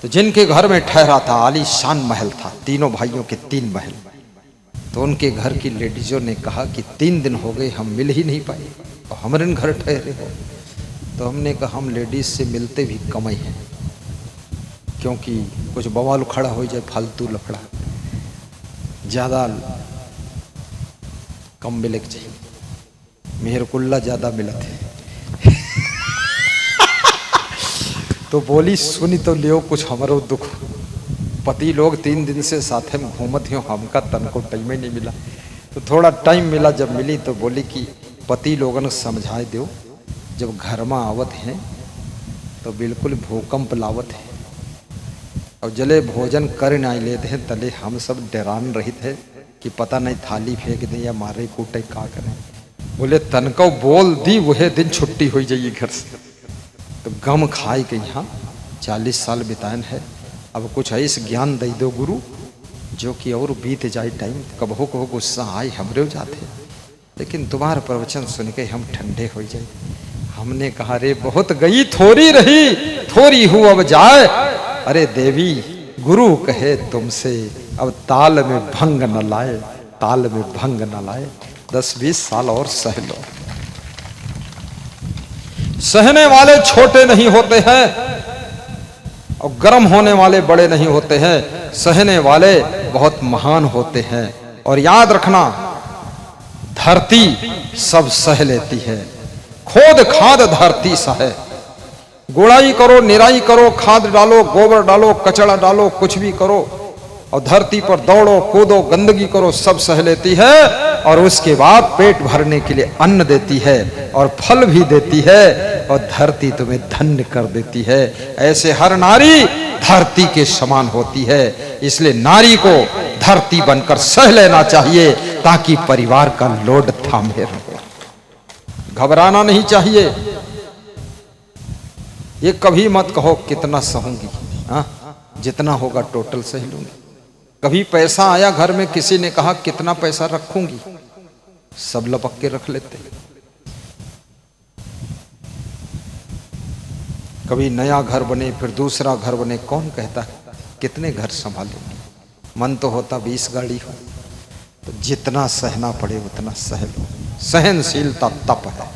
तो जिनके घर में ठहरा था, आलीशान महल था, तीनों भाइयों के 3 महल। तो उनके घर की लेडीजों ने कहा कि 3 दिन हो गए हम मिल ही नहीं पाए और हमारे घर ठहरे हो। तो हमने कहा हम लेडीज से मिलते भी कम ही हैं, क्योंकि कुछ बवाल उखड़ा हो जाए, फालतू लफड़ा, ज्यादा कम मिले चाहिए, मेहरकुल्ला ज्यादा मिलत है। तो बोली सुनी तो लियो कुछ हमारो दुख, पति लोग 3 दिन से साथ में घूमत हो, हमका तन को टाइम ही नहीं मिला। तो थोड़ा टाइम मिला, जब मिली तो बोली कि पति लोगन समझाए दो, जब घर में आवत हैं तो बिल्कुल भूकंप लावत है, और जले भोजन कर नहीं लेते हैं तले हम सब डरान रहित है कि पता नहीं थाली फेंक दें या मारे कूटे का करें। बोले तन को बोल दी वह दिन छुट्टी हो जाइए घर से। तो गम खाए के यहाँ 40 साल बितान है, अब कुछ ऐसे ज्ञान दे दो गुरु जो कि और बीत जाए टाइम, कबहो कहो गुस्सा आए हमरे जाते, लेकिन तुम्हारा प्रवचन सुन के हम ठंडे हो जाए। हमने कहा रे बहुत गई थोड़ी रही, थोड़ी हूँ अब जाए। अरे देवी गुरु कहे तुमसे अब ताल में भंग न लाए, ताल में भंग न लाए, 10-20 साल और सह लो। सहने वाले छोटे नहीं होते हैं और गर्म होने वाले बड़े नहीं होते हैं, सहने वाले बहुत महान होते हैं। और याद रखना, धरती सब सह लेती है, खोद खाद धरती सहे। गुड़ाई करो, निराई करो, खाद डालो, गोबर डालो, कचरा डालो, कुछ भी करो, और धरती पर दौड़ो कूदो, गंदगी करो, सब सह लेती है। और उसके बाद पेट भरने के लिए अन्न देती है और फल भी देती है, और धरती तुम्हें धन्य कर देती है। ऐसे हर नारी धरती के समान होती है। इसलिए नारी को धरती बनकर सह लेना चाहिए, ताकि परिवार का लोड थामे रहे। घबराना नहीं चाहिए। ये कभी मत कहो कितना सहूंगी, हाँ जितना होगा टोटल सह लूंगी। कभी पैसा आया घर में, किसी ने कहा कितना पैसा रखूंगी, सब लपक के रख लेते। कभी नया घर बने, फिर दूसरा घर बने, कौन कहता है कितने घर संभालेंगे। मन तो होता 20 गाड़ी हो, तो जितना सहना पड़े उतना सह लो। सहनशीलता तप है।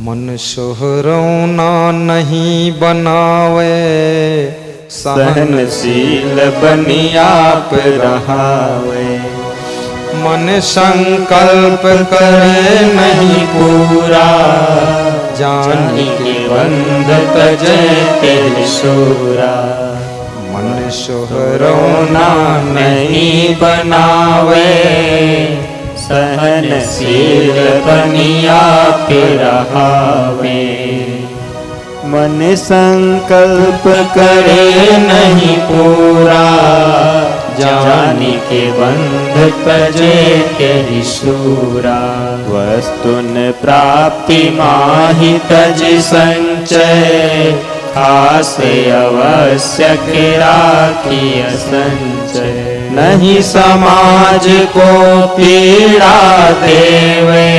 मन सोहरौना नहीं बनावे, सहनशील बनी आप रहावे। मन संकल्प करे नहीं पूरा, जान के बंध तजे तेरे सूरा। मन सोहरोना नहीं बनावे, सहनशील बनिया पे रहावे। मन संकल्प करे नहीं पूरा, जानी के बंध तजे तेरी शूरा। वस्तुन प्राप्ति माहि तज संचय, खास अवश्य के राखिय संचय। नहीं समाज को पीड़ा देवे,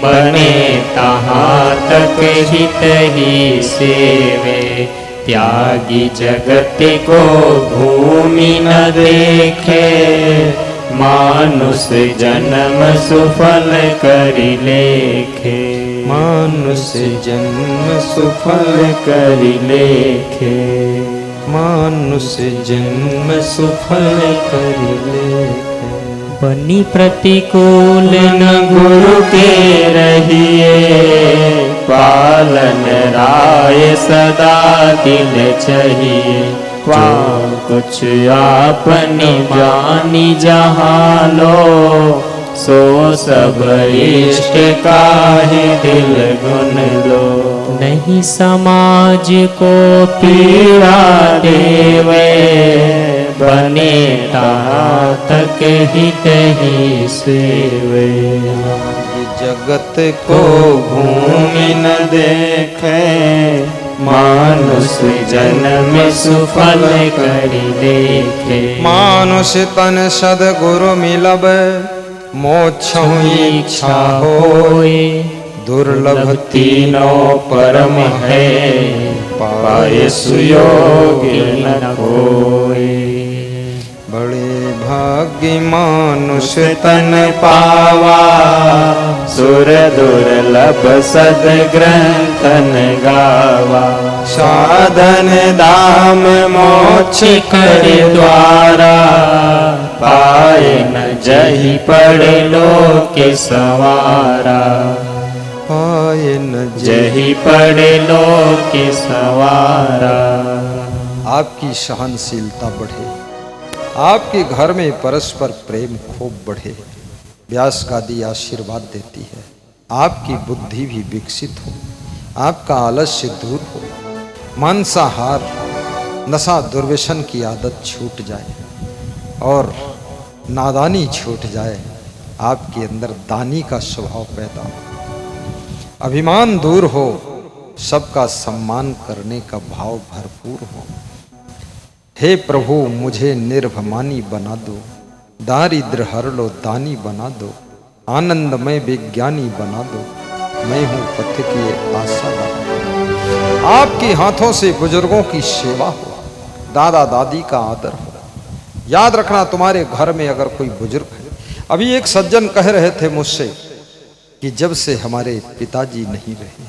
बने तहाँ तक हित ही सेवे। त्यागी जगत को भूमि न देखे, मानुष जन्म सुफल करि लेखे। मानुष जन्म सुफल करि लेखे। मानुष जन्म सुफल करि लेखे। बनी प्रतिकूल न गुरु के रहिए, पालन राय सदा दिल चाहिए। वहाँ कुछ आपनी जानी जहाँ लो, सो सब इष्ट काहे दिल गुन लो। नहीं समाज को पीड़ा देवे, बने तहाँ तक हित ही सेवे। जगत को भूमि न देखे, मानुष जन्म सुफल करि देखे। मानुष तन सद्गुरु मिलब, मोक्ष इच्छा होए। दुर्लभ तीनों परम है, पाए सुयोगी न कोई। बड़े भाग्य मानुष तन पावा, सुर दुर्लभ सद ग्रंथन गावा। साधन दाम मोक्ष कर द्वारा, पाए न जही पड़े लोक सवारा। पाए न जही पड़े लोक सवारा। आपकी सहनशीलता बढ़े, आपके घर में परस्पर प्रेम खूब बढ़े। व्यास गादी आशीर्वाद देती है, आपकी बुद्धि भी विकसित हो, आपका आलस्य दूर हो, मांसाहार नशा दुर्व्यसन की आदत छूट जाए और नादानी छूट जाए। आपके अंदर दानी का स्वभाव पैदा हो, अभिमान दूर हो, सबका सम्मान करने का भाव भरपूर हो। हे प्रभु, मुझे निर्भमानी बना दो, दारिद्र हर लो दानी बना दो, आनंदमय विज्ञानी बना दो, मैं हूँ पथ की आशा लगा। आपके हाथों से बुजुर्गों की सेवा हो, दादा दादी का आदर हो। याद रखना, तुम्हारे घर में अगर कोई बुजुर्ग है, अभी एक सज्जन कह रहे थे मुझसे कि जब से हमारे पिताजी नहीं रहे,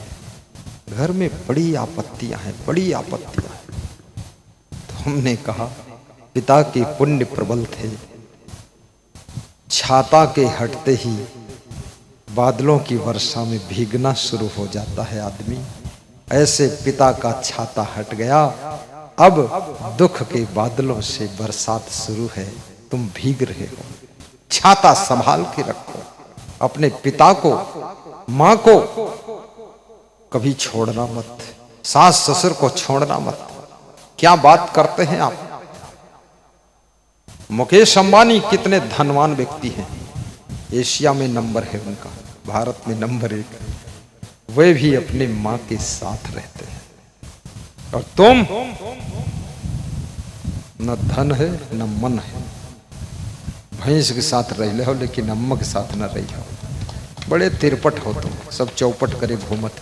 घर में बड़ी आपत्तियां हैं, बड़ी आपत्तियां हैं। तो हमने कहा, पिता के पुण्य प्रबल थे, छाता के हटते ही बादलों की वर्षा में भीगना शुरू हो जाता है आदमी। ऐसे पिता का छाता हट गया, अब दुख के बादलों से बरसात शुरू है, तुम भीग रहे हो। छाता संभाल के रखो, अपने पिता को, मां को कभी छोड़ना मत, सास ससुर को छोड़ना मत। क्या बात करते हैं आप। मुकेश अंबानी कितने धनवान व्यक्ति हैं, एशिया में नंबर है उनका, भारत में नंबर 1, वे भी अपनी मां के साथ रहते हैं। और तुम, न धन है न मन है, भैंस के साथ रह हो लेकिन अम्मा के साथ न रही हो। बड़े तिरपट हो तुम, सब चौपट करे घूमत।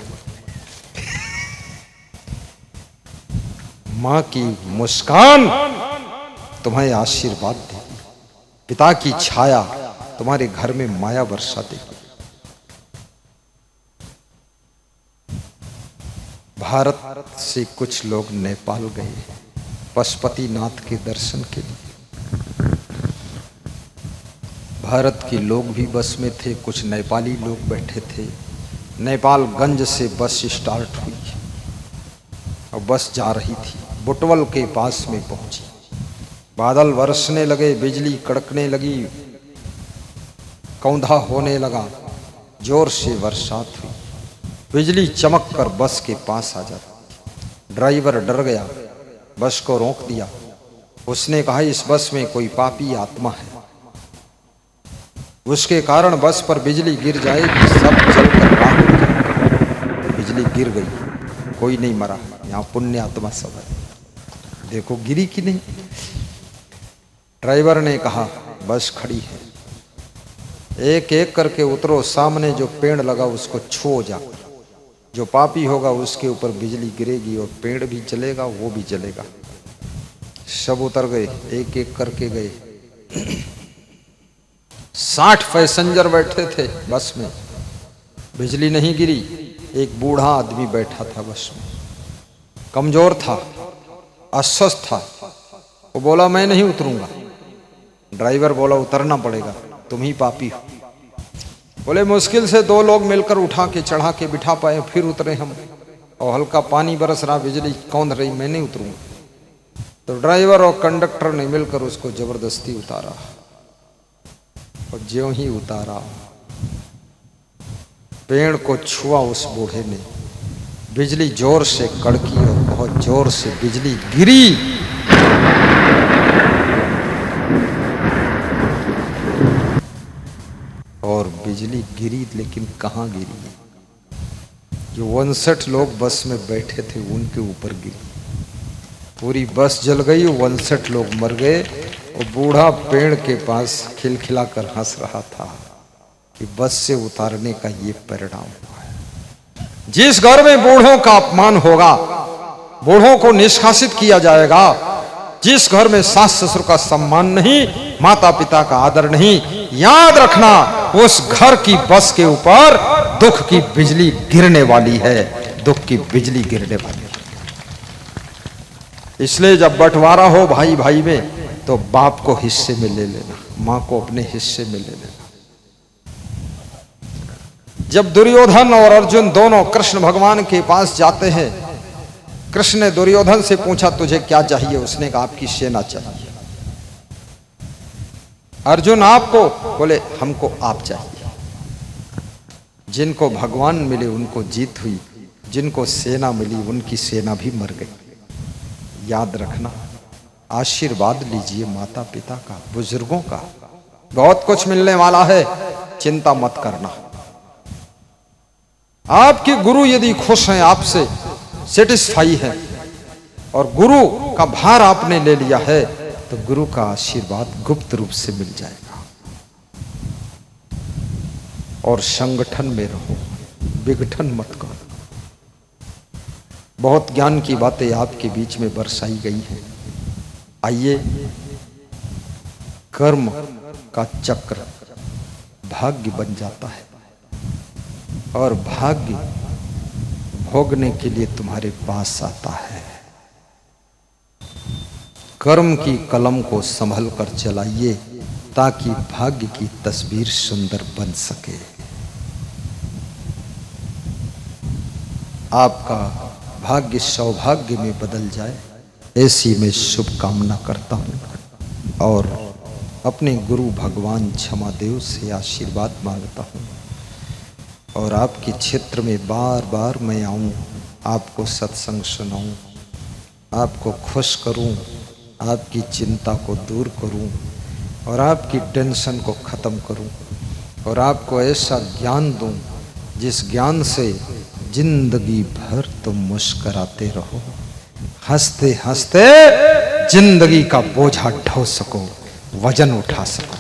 मां की मुस्कान तुम्हें आशीर्वाद देगी, पिता की छाया तुम्हारे घर में माया वर्षा देगी। भारत से कुछ लोग नेपाल गए पशुपतिनाथ के दर्शन के लिए। भारत के लोग भी बस में थे, कुछ नेपाली लोग बैठे थे। नेपालगंज से बस स्टार्ट हुई और बस जा रही थी, बुटवल के पास में पहुंची। बादल बरसने लगे, बिजली कड़कने लगी, कौंधा होने लगा, जोर से बरसात हुई, बिजली चमक कर बस के पास आ जाती। ड्राइवर डर गया, बस को रोक दिया। उसने कहा इस बस में कोई पापी आत्मा है, उसके कारण बस पर बिजली गिर जाएगी, सब जलकर राख हो जाएगी। बिजली गिर गई, कोई नहीं मरा, यहाँ पुण्य आत्मा सब है, देखो गिरी कि नहीं। ड्राइवर ने कहा बस खड़ी है, एक एक करके उतरो, सामने जो पेड़ लगा उसको छू जा, जो पापी होगा उसके ऊपर बिजली गिरेगी और पेड़ भी जलेगा, वो भी जलेगा। सब उतर गए, एक एक करके गए। 60 पैसेंजर बैठे थे बस में, बिजली नहीं गिरी। एक बूढ़ा आदमी बैठा था बस में, कमजोर था, अस्वस्थ था। वो बोला मैं नहीं उतरूंगा। ड्राइवर बोला उतरना पड़ेगा, तुम ही पापी हो। बोले मुश्किल से 2 लोग मिलकर उठा के चढ़ा के बिठा पाए, फिर उतरे हम, और हल्का पानी बरस रहा, बिजली कौंध रही, मैं नहीं उतरूंगा। तो ड्राइवर और कंडक्टर ने मिलकर उसको जबरदस्ती उतारा, और ज्यों ही उतारा पेड़ को छुआ उस बूढ़े ने, बिजली जोर से कड़की और बहुत जोर से बिजली गिरी। और बिजली गिरी, लेकिन कहाँ गिरी? जो 59 लोग बस में बैठे थे उनके ऊपर गिरी। पूरी बस जल गई, 59 लोग मर गए। और बूढ़ा पेड़ के पास खिलखिलाकर हंस रहा था कि बस से उतारने का ये परिणाम हुआ है। जिस घर में बूढ़ों का अपमान होगा, बूढ़ों को निष्कासित किया जाएगा, जिस घर में सास ससुर का सम्मान नहीं, माता पिता का आदर नहीं, याद रखना उस घर की बस के ऊपर दुख की बिजली गिरने वाली है, दुख की बिजली गिरने वाली है। इसलिए जब बंटवारा हो भाई भाई में, तो बाप को हिस्से में ले लेना, मां को अपने हिस्से में ले लेना। जब दुर्योधन और अर्जुन दोनों कृष्ण भगवान के पास जाते हैं, कृष्ण ने दुर्योधन से पूछा तुझे क्या चाहिए? उसने कहा आपकी सेना चाहिए। अर्जुन आपको? बोले हमको आप चाहिए। जिनको भगवान मिले उनको जीत हुई, जिनको सेना मिली उनकी सेना भी मर गई। याद रखना, आशीर्वाद लीजिए माता पिता का, बुजुर्गों का, बहुत कुछ मिलने वाला है, चिंता मत करना। आपके गुरु यदि खुश हैं, आपसे सेटिस्फाई है, और गुरु का भार आपने ले लिया है, तो गुरु का आशीर्वाद गुप्त रूप से मिल जाएगा। और संगठन में रहो, विघटन मत करो। बहुत ज्ञान की बातें आपके बीच में बरसाई गई हैं। आइए, कर्म का चक्र भाग्य बन जाता है, और भाग्य भोगने के लिए तुम्हारे पास आता है। कर्म की कलम को संभल कर चलाइए, ताकि भाग्य की तस्वीर सुंदर बन सके। आपका भाग्य सौभाग्य में बदल जाए, ऐसी मैं शुभकामना करता हूँ। और अपने गुरु भगवान क्षमादेव से आशीर्वाद मांगता हूँ, और आपके क्षेत्र में बार बार मैं आऊँ, आपको सत्संग सुनाऊँ, आपको खुश करूँ, आपकी चिंता को दूर करूँ, और आपकी टेंशन को ख़त्म करूँ, और आपको ऐसा ज्ञान दूँ जिस ज्ञान से जिंदगी भर तुम मुस्कराते रहो, हंसते हंसते जिंदगी का बोझा ढो सको, वजन उठा सको।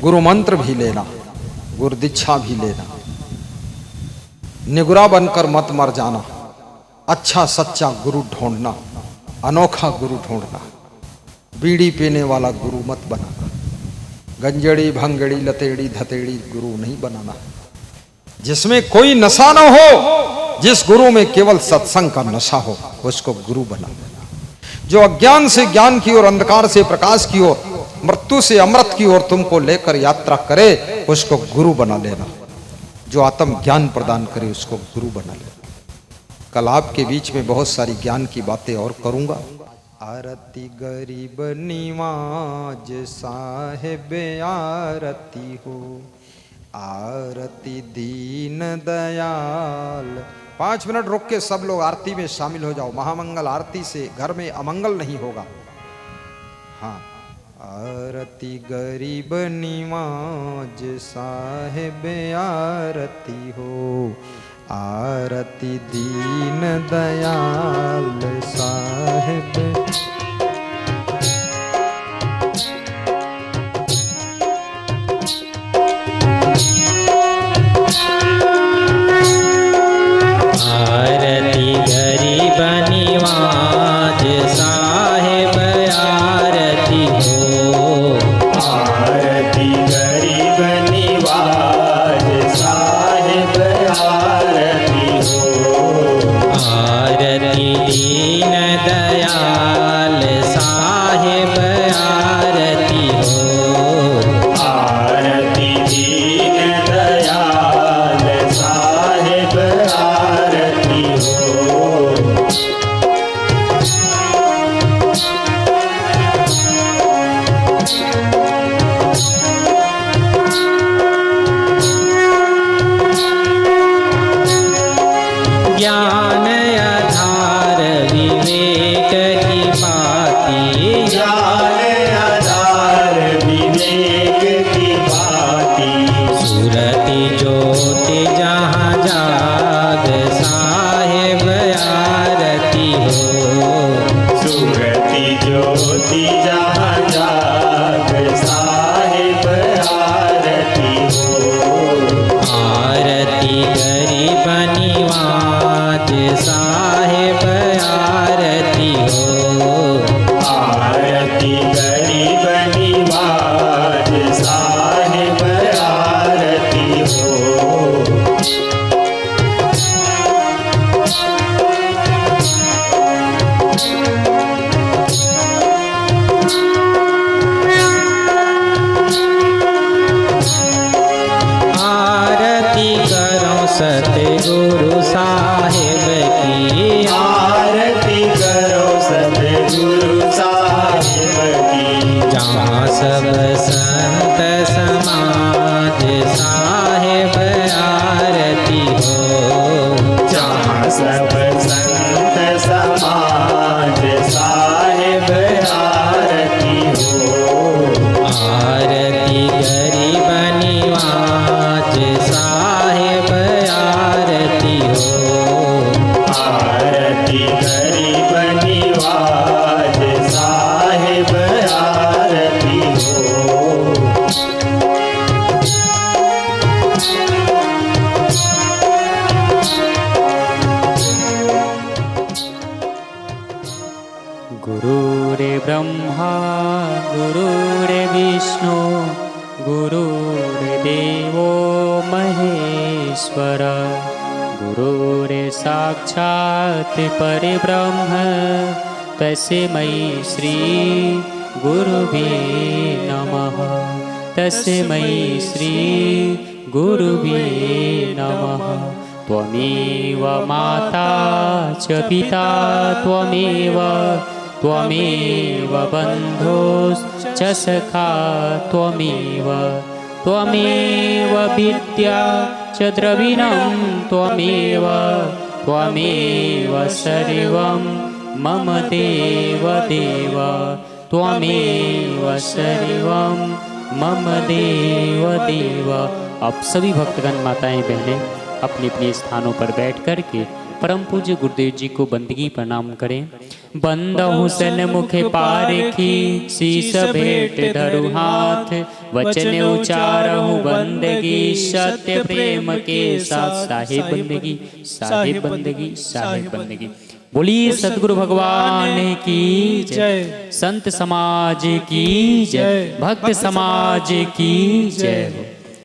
गुरु मंत्र भी लेना, गुरु दीक्षा भी लेना, निगुरा बनकर मत मर जाना। अच्छा सच्चा गुरु ढूंढना, अनोखा गुरु ढूंढना। बीड़ी पीने वाला गुरु मत बनाना, गंजड़ी भंगड़ी लतेड़ी धतेड़ी गुरु नहीं बनाना। जिसमें कोई नशा ना हो, जिस गुरु में केवल सत्संग का नशा हो, उसको गुरु बना लेना। जो अज्ञान से ज्ञान की ओर, अंधकार से प्रकाश की ओर, मृत्यु से अमृत की ओर तुमको लेकर यात्रा करे, उसको गुरु बना लेना। जो आत्म ज्ञान प्रदान करे, उसको गुरु बना लेना। कल आपके बीच में बहुत सारी ज्ञान की बातें और करूंगा। आरती गरीब निवाज साहेब आरती हो, आरती दीन दयाल। 5 मिनट रुक के सब लोग आरती में शामिल हो जाओ। महामंगल आरती से घर में अमंगल नहीं होगा। हाँ, आरती गरीब निवाज साहेब आरती हो, आरती दीन दयाल साहेब। आरती गरीब निवाज साहेब आरती हो, आरती गरीब निवाज साहेब आरती हो, आरती दीन दयाल साहेब आरती हो, आरती दीन दयाल साहेब आरती हो। ज्ञान आधार विवेक की बाती, ज्ञान आधार विवेक की बाती, सूरती ज्योति जहाँ जाग साहेब आरती हो, सूरती ज्योति जहाँ जाग साहेब आरती हो, आरती गरीब निवाज साहेब आरती हो, आरती गरीब निवाज साहेब आरती हो। आरती करो सतगुरु साहेब की, आरती करो सतगुरु साहेब की, जहाँ सब संत समाज साहेब आरती हो, जहाँ सब संत समाज साहेब आरती हो, आरती गरीब निवाज साहेब आरती हो, आरती गरीब निवाज साहेब आरती हो। गुरुर्ब्रह्मा गुरुर्विष्णु गुरुर्देवो महेश्वर, गुरुर्साक्षात् परब्रह्म तस्मै श्री गुरुवे नमः, तस्मै श्री गुरुवे नमः। त्वमेव माता च पिता त्वमेव बन्धुश्च सखा त्वमेव विद्या च द्रविणं त्वमेव सर्वं मम देव त्वमेव सर्वं मम देव। अब सभी भक्तगण माताएं बहनें अपने अपने स्थानों पर बैठ कर के परम पूज्य गुरुदेव जी को बंदगी प्रणाम करें। बंदहु सन्मुखे पारखी शीस भेंट धरु हाथ, वचन उचारहु बंदगी सत्य प्रेम के साथ। साहिब बंदगी साहिब बंदगी साहिब बंदगी। बोलिए सतगुरु भगवान की जय, संत समाज की जय, भक्त समाज की जय।